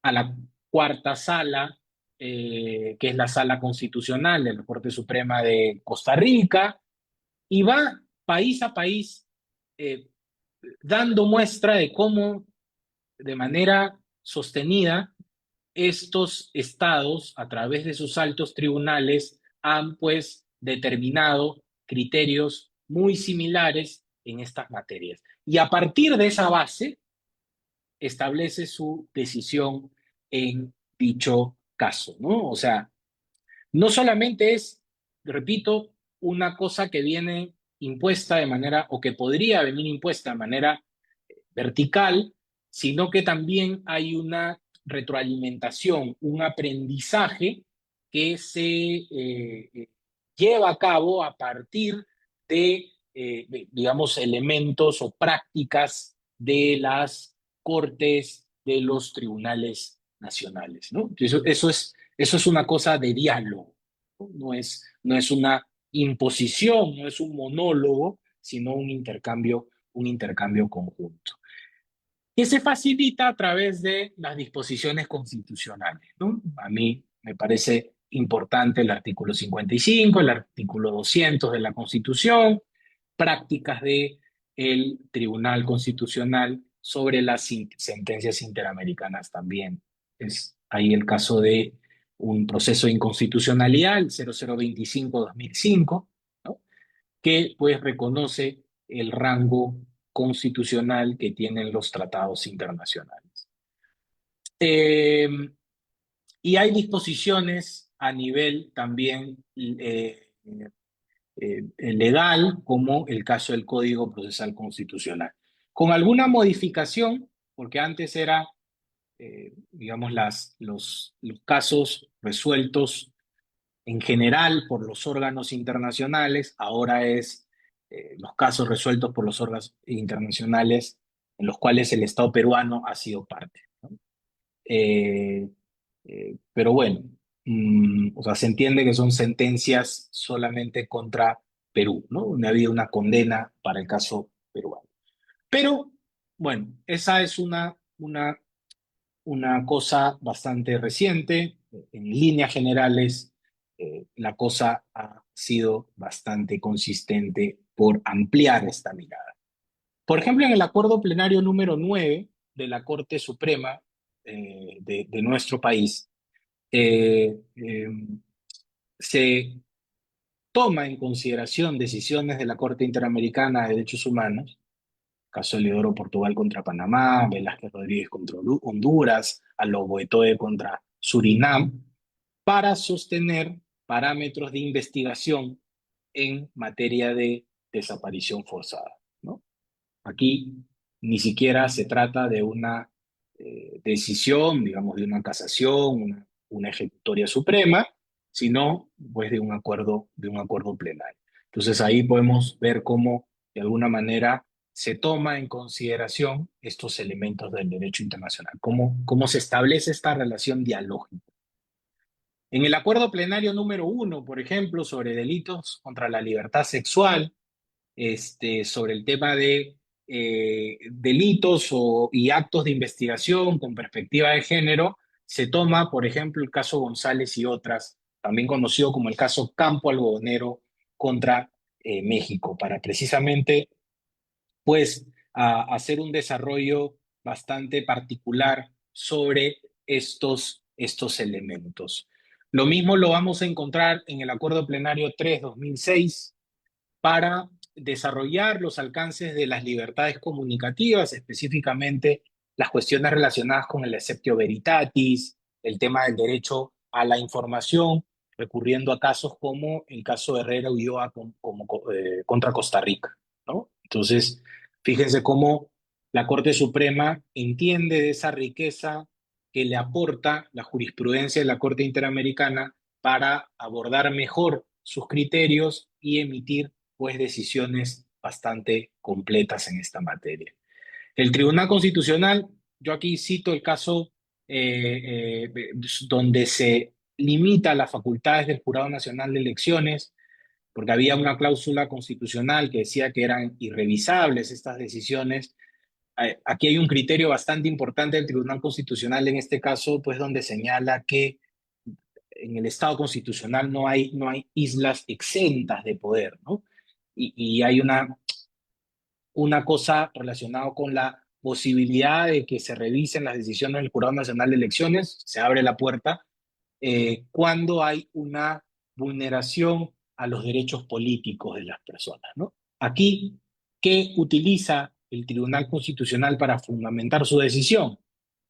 Speaker 4: a la cuarta sala, que es la sala constitucional de la Corte Suprema de Costa Rica, y va país a país eh, dando muestra de cómo, de manera sostenida, estos estados, a través de sus altos tribunales, han pues determinado criterios muy similares en estas materias. Y a partir de esa base, establece su decisión en dicho caso, ¿no? O sea, no solamente es, repito, una cosa que viene impuesta de manera, o que podría venir impuesta de manera vertical, sino que también hay una retroalimentación, un aprendizaje que se lleva a cabo a partir digamos, elementos o prácticas de las cortes, de los tribunales nacionales, ¿no? Eso es una cosa de diálogo, ¿no? No es una imposición, no es un monólogo, sino un intercambio conjunto, que se facilita a través de las disposiciones constitucionales, ¿no? A mí me parece importante el artículo 55, el artículo 200 de la Constitución, prácticas de el Tribunal Constitucional sobre las sentencias interamericanas también. Es ahí el caso de un proceso de inconstitucionalidad, el 0025-2005, ¿no? Que pues reconoce el rango constitucional que tienen los tratados internacionales. Y hay disposiciones a nivel también legal, como el caso del Código Procesal Constitucional. Con alguna modificación, porque antes era, digamos, los casos resueltos en general por los órganos internacionales, ahora es los casos resueltos por los órganos internacionales en los cuales el Estado peruano ha sido parte, ¿no? Pero bueno, o sea, se entiende que son sentencias solamente contra Perú, ¿no? No había una condena para el caso peruano. Pero, bueno, esa es una cosa bastante reciente. En líneas generales, la cosa ha sido bastante consistente por ampliar esta mirada. Por ejemplo, en el acuerdo plenario número 9 de la Corte Suprema de nuestro país, eh, eh, se toma en consideración decisiones de la Corte Interamericana de Derechos Humanos, caso de Leodoro Portugal contra Panamá, Velázquez Rodríguez contra Honduras, Alobo Eto'e contra Surinam, para sostener parámetros de investigación en materia de desaparición forzada, ¿no? Aquí ni siquiera se trata de una decisión, digamos, de una casación, una ejecutoria suprema, sino pues de un acuerdo plenario. Entonces ahí podemos ver cómo de alguna manera se toma en consideración estos elementos del derecho internacional, cómo se establece esta relación dialógica. En el acuerdo plenario número 1, por ejemplo, sobre delitos contra la libertad sexual, sobre el tema de delitos y actos de investigación con perspectiva de género, se toma, por ejemplo, el caso González y otras, también conocido como el caso Campo Algodonero contra México, para precisamente pues hacer un desarrollo bastante particular sobre estos elementos. Lo mismo lo vamos a encontrar en el Acuerdo Plenario 3/2006 para desarrollar los alcances de las libertades comunicativas, específicamente las cuestiones relacionadas con el exceptio veritatis, el tema del derecho a la información, recurriendo a casos como el caso de Herrera Ulloa contra Costa Rica, ¿no? Entonces, fíjense cómo la Corte Suprema entiende de esa riqueza que le aporta la jurisprudencia de la Corte Interamericana para abordar mejor sus criterios y emitir pues decisiones bastante completas en esta materia. El Tribunal Constitucional, yo aquí cito el caso donde se limita las facultades del Jurado Nacional de Elecciones, porque había una cláusula constitucional que decía que eran irrevisables estas decisiones. Aquí hay un criterio bastante importante del Tribunal Constitucional en este caso, pues donde señala que en el Estado constitucional no hay islas exentas de poder, ¿no? Y hay una cosa relacionada con la posibilidad de que se revisen las decisiones del Jurado Nacional de Elecciones, se abre la puerta, cuando hay una vulneración a los derechos políticos de las personas, ¿no? Aquí, ¿qué utiliza el Tribunal Constitucional para fundamentar su decisión?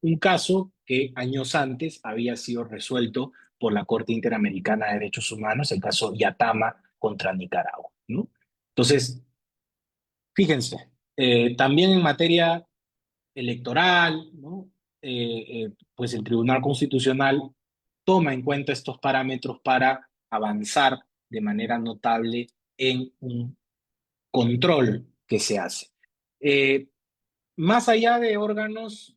Speaker 4: Un caso que años antes había sido resuelto por la Corte Interamericana de Derechos Humanos, el caso Yatama contra Nicaragua, ¿no? Entonces, fíjense, también en materia electoral, ¿no? Pues el Tribunal Constitucional toma en cuenta estos parámetros para avanzar de manera notable en un control que se hace. Más allá de órganos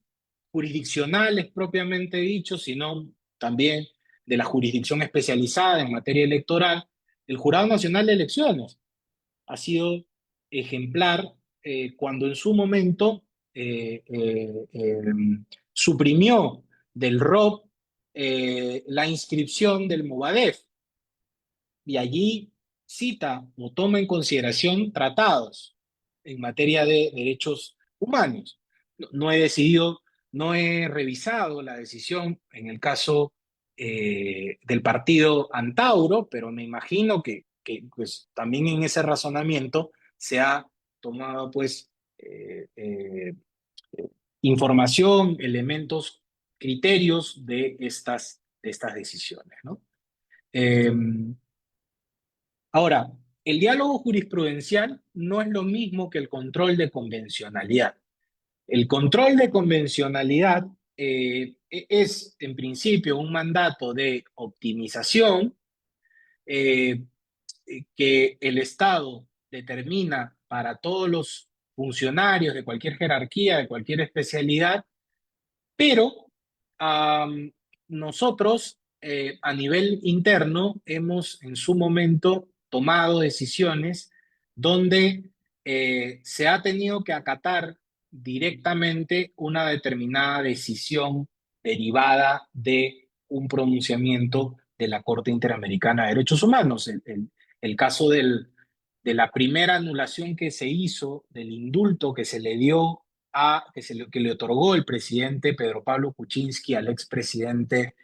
Speaker 4: jurisdiccionales propiamente dichos, sino también de la jurisdicción especializada en materia electoral, el Jurado Nacional de Elecciones ha sido ejemplar cuando en su momento suprimió del ROP la inscripción del Movadef, y allí cita o toma en consideración tratados en materia de derechos humanos. No he decidido, no he revisado la decisión en el caso del partido Antauro, pero me imagino que pues, también en ese razonamiento se ha tomado pues información, elementos, criterios de estas decisiones, ¿no? Ahora, el diálogo jurisprudencial no es lo mismo que el control de convencionalidad. El control de convencionalidad es, en principio, un mandato de optimización eh, que el Estado determina para todos los funcionarios de cualquier jerarquía, de cualquier especialidad, pero nosotros a nivel interno hemos en su momento tomado decisiones donde se ha tenido que acatar directamente una determinada decisión derivada de un pronunciamiento de la Corte Interamericana de Derechos Humanos. El caso de la primera anulación que se hizo del indulto que se le dio que le otorgó el presidente Pedro Pablo Kuczynski al expresidente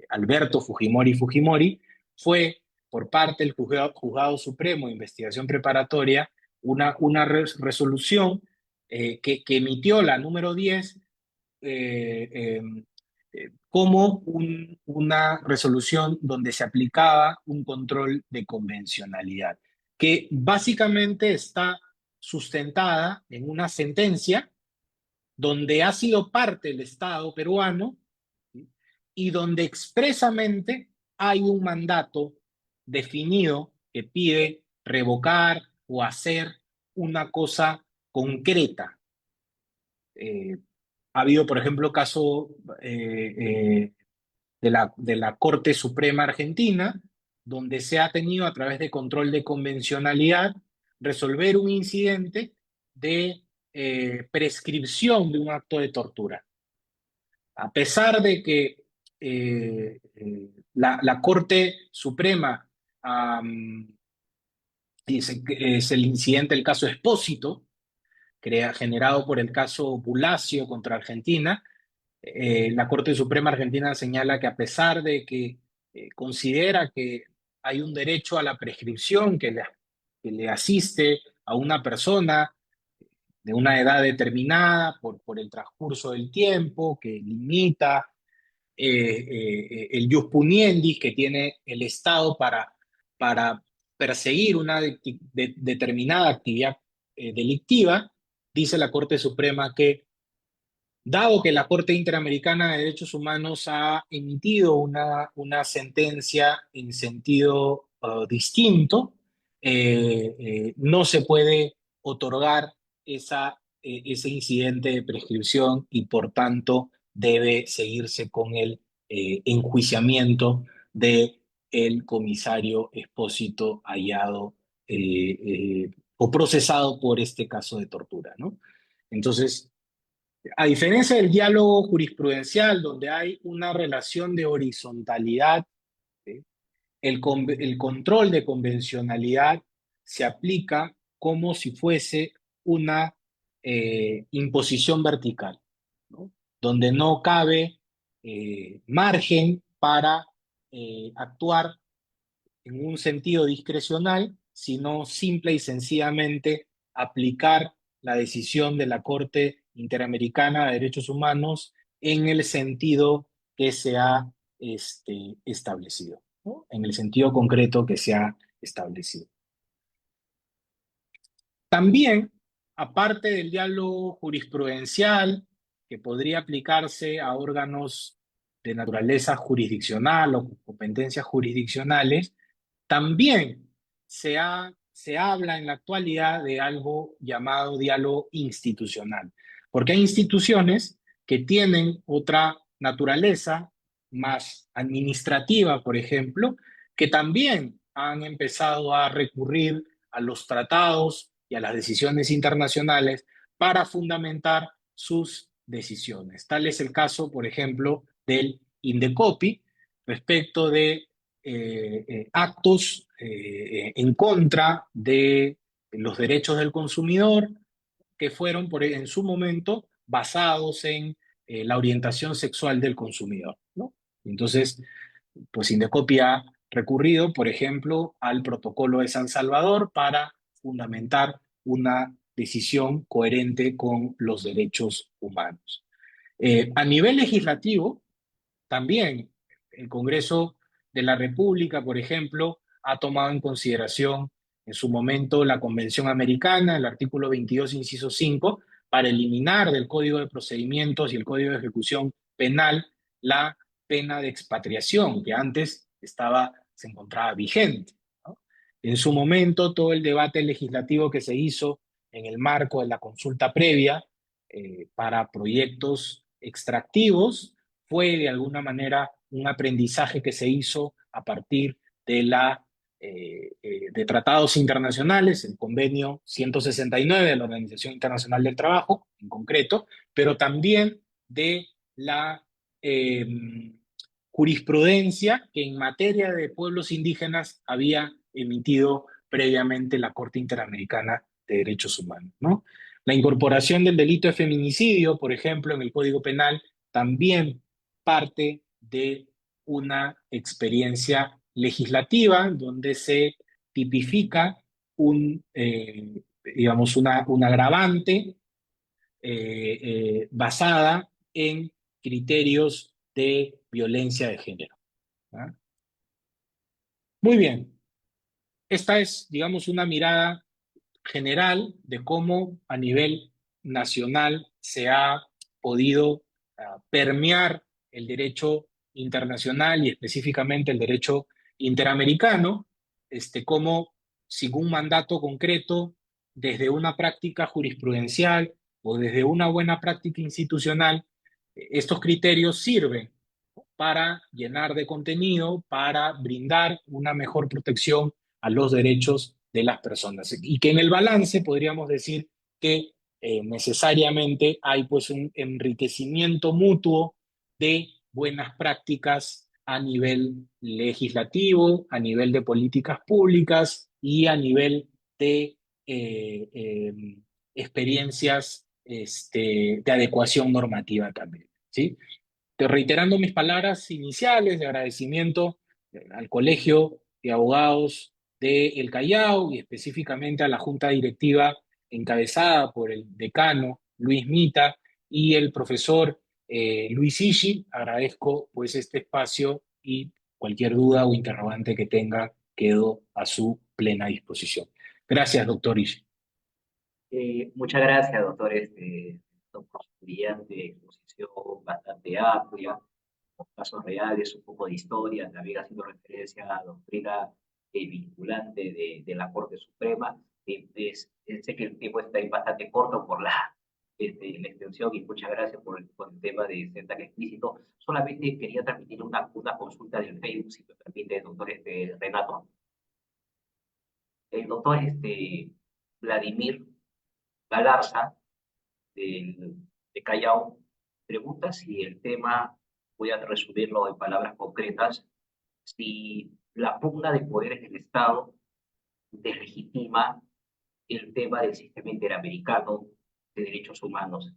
Speaker 4: Alberto Fujimori fue por parte del Juzgado Supremo de Investigación Preparatoria una resolución que emitió la número 10 como una resolución donde se aplicaba un control de convencionalidad, que básicamente está sustentada en una sentencia donde ha sido parte el Estado peruano, ¿sí? Y donde expresamente hay un mandato definido que pide revocar o hacer una cosa concreta. Ha habido, por ejemplo, caso de la Corte Suprema Argentina, donde se ha tenido a través de control de convencionalidad resolver un incidente de prescripción de un acto de tortura. A pesar de que la Corte Suprema dice que es el incidente, el caso Expósito, generado por el caso Bulacio contra Argentina, la Corte Suprema Argentina señala que a pesar de que considera que hay un derecho a la prescripción que le asiste a una persona de una edad determinada por el transcurso del tiempo, que limita el jus puniendi que tiene el Estado para perseguir una determinada actividad delictiva, dice la Corte Suprema que, dado que la Corte Interamericana de Derechos Humanos ha emitido una sentencia en sentido distinto, no se puede otorgar ese incidente de prescripción y por tanto debe seguirse con el enjuiciamiento de el comisario Expósito hallado o procesado por este caso de tortura, ¿no? Entonces, a diferencia del diálogo jurisprudencial, donde hay una relación de horizontalidad, ¿sí? El control de convencionalidad se aplica como si fuese una imposición vertical, ¿no? Donde no cabe margen para actuar en un sentido discrecional, sino simple y sencillamente aplicar la decisión de la Corte Interamericana de Derechos Humanos en el sentido que se ha establecido, ¿no? En el sentido concreto que se ha establecido. También, aparte del diálogo jurisprudencial, que podría aplicarse a órganos de naturaleza jurisdiccional o competencias jurisdiccionales, también se habla en la actualidad de algo llamado diálogo institucional, porque hay instituciones que tienen otra naturaleza más administrativa, por ejemplo, que también han empezado a recurrir a los tratados y a las decisiones internacionales para fundamentar sus decisiones. Tal es el caso, por ejemplo, del Indecopi respecto de actos en contra de los derechos del consumidor que fueron en su momento basados en la orientación sexual del consumidor, ¿no? Entonces, pues Indecopi ha recurrido, por ejemplo, al Protocolo de San Salvador para fundamentar una decisión coherente con los derechos humanos. A nivel legislativo, también el Congreso de la República, por ejemplo, ha tomado en consideración en su momento la Convención Americana, el artículo 22, inciso 5, para eliminar del Código de Procedimientos y el Código de Ejecución Penal la pena de expatriación, que antes se encontraba vigente, ¿no? En su momento, todo el debate legislativo que se hizo en el marco de la consulta previa para proyectos extractivos fue de alguna manera un aprendizaje que se hizo a partir de tratados internacionales, el convenio 169 de la Organización Internacional del Trabajo, en concreto, pero también de la jurisprudencia que en materia de pueblos indígenas había emitido previamente la Corte Interamericana de Derechos Humanos, ¿no? La incorporación del delito de feminicidio, por ejemplo, en el Código Penal, también parte de una experiencia legislativa donde se tipifica digamos, un agravante basada en criterios de violencia de género, ¿ah? Muy bien. Esta es, digamos, una mirada general de cómo a nivel nacional se ha podido permear el derecho internacional y específicamente el derecho interamericano, cómo sin un mandato concreto, desde una práctica jurisprudencial o desde una buena práctica institucional, estos criterios sirven para llenar de contenido, para brindar una mejor protección a los derechos de las personas. Y que en el balance podríamos decir que necesariamente hay pues un enriquecimiento mutuo de buenas prácticas a nivel legislativo, a nivel de políticas públicas y a nivel de experiencias de adecuación normativa también, ¿sí? Reiterando mis palabras iniciales de agradecimiento al Colegio de Abogados de El Callao y específicamente a la Junta Directiva encabezada por el decano Luis Mita y el profesor Luis Ishi. Agradezco pues este espacio y cualquier duda o interrogante que tenga quedo a su plena disposición. Gracias, doctor Ishi.
Speaker 2: Muchas gracias, doctor, por su brillante exposición bastante amplia, con casos reales, un poco de historia, también haciendo referencia a la doctrina vinculante de la Corte Suprema. Sé que el tiempo está ahí bastante corto por la extensión y muchas gracias por el tema de ser tan explícito. Solamente quería transmitir una consulta del Facebook, si me permite, doctor Renato. El doctor Vladimir Galarza, de Callao, pregunta si el tema, voy a resumirlo en palabras concretas, si la pugna de poderes del Estado deslegitima el tema del sistema interamericano de derechos humanos.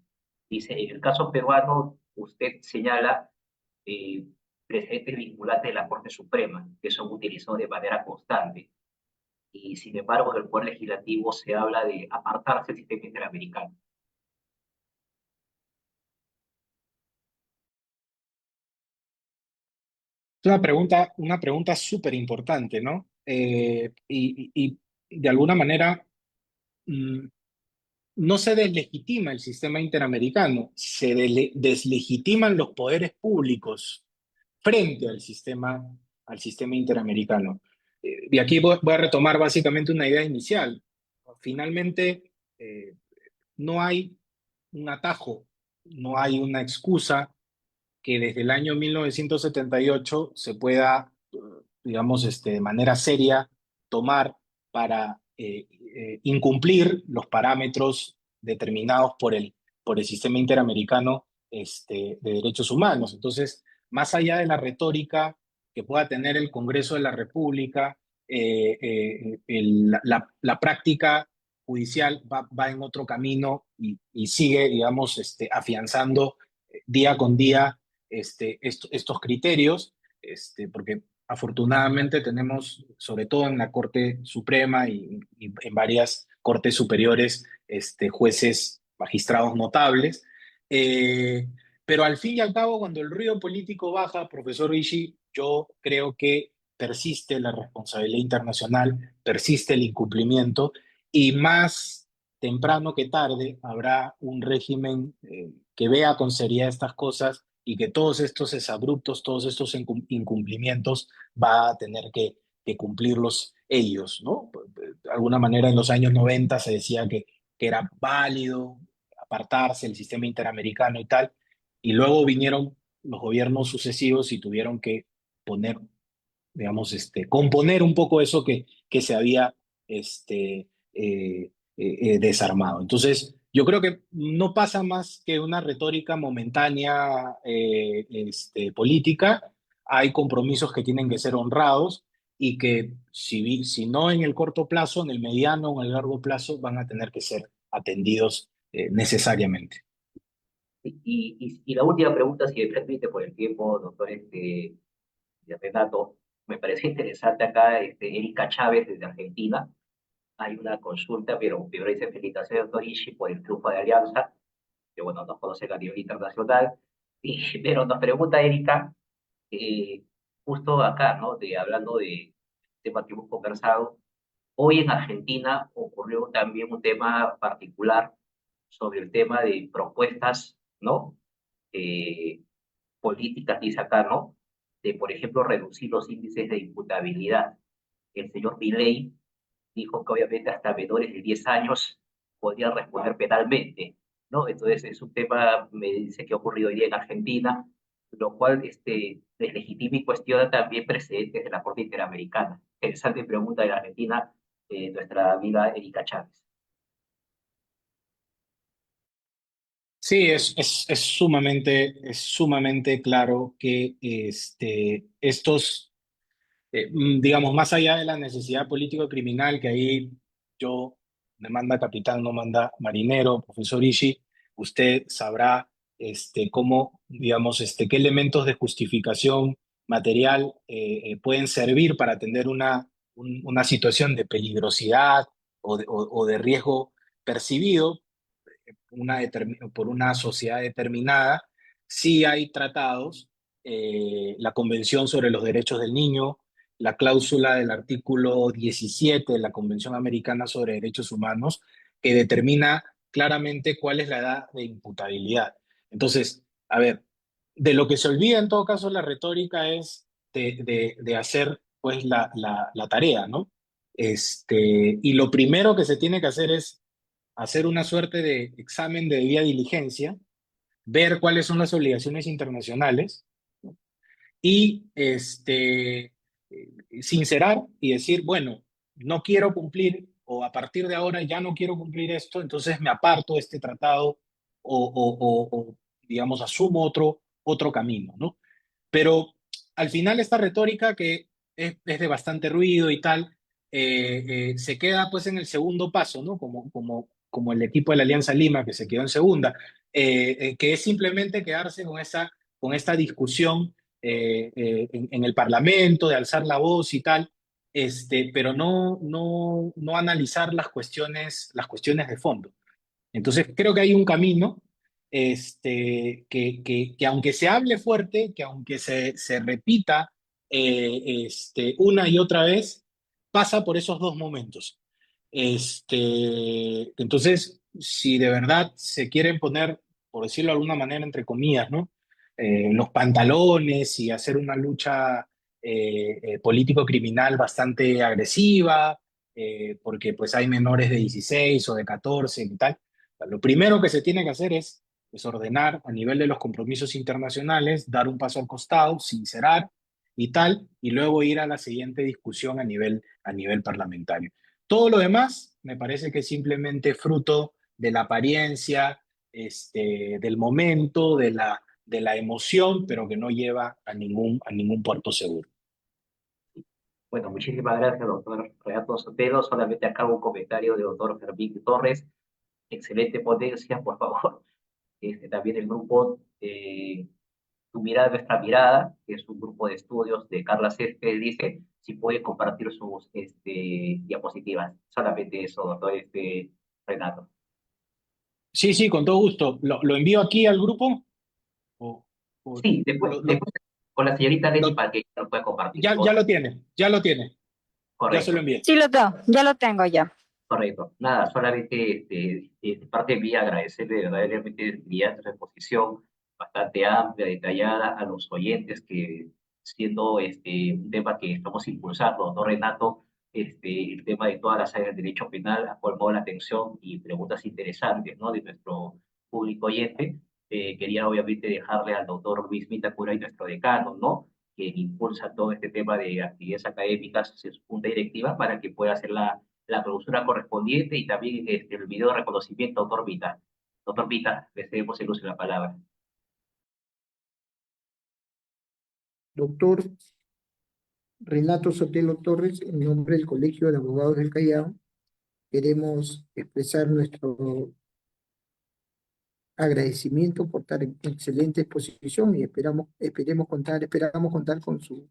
Speaker 2: Dice, en el caso peruano, usted señala precedentes vinculantes de la Corte Suprema, que son utilizados de manera constante. Y sin embargo, en el Poder Legislativo se habla de apartarse del sistema interamericano.
Speaker 4: Es una pregunta súper importante, ¿no? Y de alguna manera mm, no se deslegitima el sistema interamericano, se deslegitiman los poderes públicos frente al sistema interamericano. Y aquí voy a retomar básicamente una idea inicial. Finalmente, no hay un atajo, no hay una excusa que desde el año 1978 se pueda, digamos, de manera seria tomar para incumplir los parámetros determinados por el sistema interamericano de derechos humanos. Entonces, más allá de la retórica que pueda tener el Congreso de la República, la práctica judicial va en otro camino y sigue, digamos, afianzando día con día estos criterios, porque afortunadamente tenemos, sobre todo en la Corte Suprema y en varias cortes superiores, jueces, magistrados notables. Pero al fin y al cabo, cuando el ruido político baja, profesor Ishii, yo creo que persiste la responsabilidad internacional, persiste el incumplimiento y más temprano que tarde habrá un régimen que vea con seriedad estas cosas y que todos estos exabruptos, todos estos incumplimientos va a tener que cumplirlos ellos, ¿no? De alguna manera en los años 90 se decía que era válido apartarse del sistema interamericano y tal, y luego vinieron los gobiernos sucesivos y tuvieron que poner, digamos, componer un poco eso que se había desarmado. Entonces, yo creo que no pasa más que una retórica momentánea política. Hay compromisos que tienen que ser honrados y que si no en el corto plazo, en el mediano o en el largo plazo, van a tener que ser atendidos necesariamente.
Speaker 2: Y la última pregunta, si me permite, por el tiempo, doctor Renato, me parece interesante acá, Erika Chávez desde Argentina. Hay una consulta, pero dice felicitaciones, doctor Ishii, por el triunfo de Alianza, que bueno, nos conoce a nivel internacional. Pero nos pregunta Erika, eh, justo acá, ¿no? Hablando de tema que hemos conversado, hoy en Argentina ocurrió también un tema particular sobre el tema de propuestas, ¿no? Eh, políticas, dice acá, ¿no? De, por ejemplo, reducir los índices de imputabilidad. El señor Milei dijo que obviamente hasta menores de 10 años podían responder penalmente, ¿no? Entonces es un tema, me dice, que ha ocurrido hoy día en Argentina, lo cual deslegitima y cuestiona también precedentes de la Corte Interamericana. Interesante pregunta de la Argentina, nuestra amiga Erika Chávez.
Speaker 4: Sí, es sumamente claro que estos, digamos, más allá de la necesidad político-criminal, que ahí yo, me manda capitán, no manda marinero, profesor Ishii, usted sabrá cómo, digamos, qué elementos de justificación material pueden servir para atender una situación de peligrosidad o de riesgo percibido por una sociedad determinada. Sí hay tratados, la Convención sobre los Derechos del Niño, la cláusula del artículo 17 de la Convención Americana sobre Derechos Humanos, que determina claramente cuál es la edad de imputabilidad. Entonces, a ver, de lo que se olvida en todo caso la retórica es de hacer pues la tarea, ¿no? Y lo primero que se tiene que hacer es hacer una suerte de examen de debida diligencia, ver cuáles son las obligaciones internacionales y sincerar y decir, bueno, no quiero cumplir o a partir de ahora ya no quiero cumplir esto, entonces me aparto de este tratado o, digamos, asumo otro camino, ¿no? Pero al final esta retórica que es de bastante ruido y tal, se queda pues en el segundo paso, ¿no? Como el equipo de la Alianza Lima que se quedó en segunda, que es simplemente quedarse con esta discusión en el Parlamento, de alzar la voz y tal, pero no analizar las cuestiones de fondo. Entonces, creo que hay un camino que aunque se hable fuerte, que aunque se repita una y otra vez, pasa por esos dos momentos. Entonces, si de verdad se quieren poner, por decirlo de alguna manera, entre comillas, ¿no? Los pantalones y hacer una lucha político-criminal bastante agresiva, porque pues hay menores de 16 o de 14 y tal. Lo primero que se tiene que hacer es ordenar a nivel de los compromisos internacionales, dar un paso al costado, sincerar y tal, y luego ir a la siguiente discusión a nivel parlamentario. Todo lo demás me parece que es simplemente fruto de la apariencia, del momento, de la emoción, pero que no lleva a ningún puerto seguro.
Speaker 2: Bueno, muchísimas gracias, doctor Renato Sotelo. Solamente acá un comentario de doctor Fermín Torres. Excelente ponencia, por favor. También el grupo Tu Mirada, Nuestra Mirada, que es un grupo de estudios de Carla Céspedes, dice si puede compartir sus diapositivas. Solamente eso, doctor Renato.
Speaker 4: Sí, sí, con todo gusto. ¿Lo envío aquí al grupo? O- o
Speaker 2: Sí, después,
Speaker 4: lo- lo-
Speaker 2: después con la señorita Leti
Speaker 4: lo-
Speaker 2: para que lo pueda compartir.
Speaker 4: ya lo tiene, ya lo tiene. Ya se lo
Speaker 2: Correcto.
Speaker 4: envié.
Speaker 5: Sí, ya lo tengo ya.
Speaker 2: Correcto. Nada, solamente de parte mía agradecerle verdaderamente brillante su exposición, bastante amplia, detallada, a los oyentes que siendo un tema que estamos impulsando, ¿no, Renato? El tema de todas las áreas del derecho penal ha colmado la atención y preguntas interesantes, ¿no? De nuestro público oyente. Quería obviamente dejarle al doctor Luis Mitacura y nuestro decano, ¿no? Que impulsa todo este tema de actividades académicas en su junta directiva para que pueda hacer la clausura correspondiente y también el video de reconocimiento, doctor Vita. Doctor Vita, le cedemos el uso de la palabra.
Speaker 3: Doctor Renato Sotelo Torres, en nombre del Colegio de Abogados del Callao, queremos expresar nuestro agradecimiento por tan excelente exposición y esperamos contar con su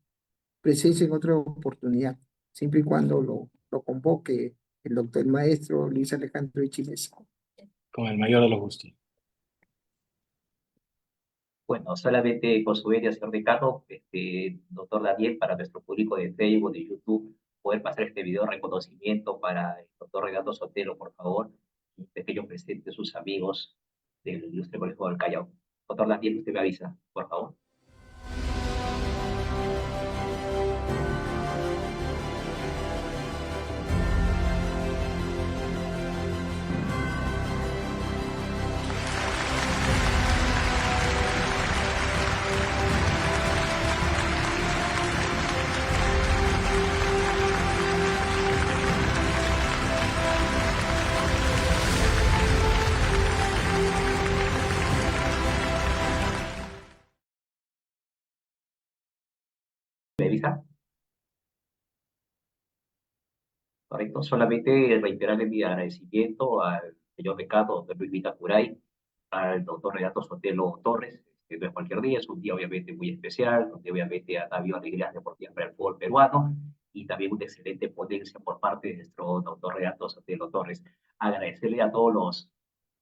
Speaker 3: presencia en otra oportunidad, siempre y cuando lo convoque el doctor maestro Luis Alejandro Ichimesa.
Speaker 4: Con el mayor de los gustos.
Speaker 2: Bueno, solamente con su venia, señor decano, doctor Daniel, para nuestro público de Facebook, de YouTube, poder pasar este video de reconocimiento para el doctor Renato Sotelo, por favor, un pequeño presente de sus amigos del Ilustre Colegio del Callao. Doctor Daniel, usted me avisa, por favor. Correcto, solamente reiterarle mi agradecimiento al señor decano, doctor Luis Vitacuray, al doctor Renato Sotelo Torres, que no es cualquier día, es un día obviamente muy especial, donde obviamente ha habido alegrías deportivas para el fútbol peruano y también una excelente ponencia por parte de nuestro doctor Renato Sotelo Torres. Agradecerle a todos los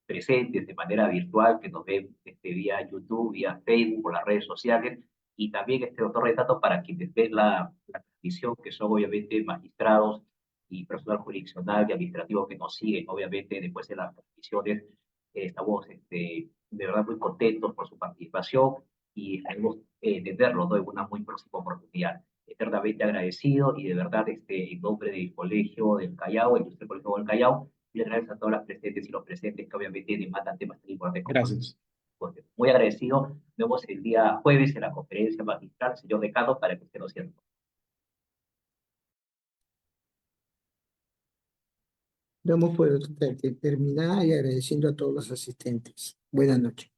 Speaker 2: presentes de manera virtual que nos ven vía YouTube, vía Facebook, por las redes sociales, y también doctor Renato para quienes ven la transmisión, que son obviamente magistrados y personal jurisdiccional y administrativo que nos siguen, obviamente después de las transmisiones. Estamos de verdad muy contentos por su participación y esperemos tenerlo, ¿no?, en una muy próxima oportunidad. Eternamente agradecido y de verdad en nombre del Colegio del Callao, el Ilustre Colegio del Callao, y gracias a todas las presentes y los presentes que obviamente demandan temas tan importantes como
Speaker 4: Gracias.
Speaker 2: este. Muy agradecido. Nos vemos el día jueves en la conferencia magistral, señor decano, para que usted nos cierre.
Speaker 3: Damos por terminada y agradeciendo a todos los asistentes. Buenas noches.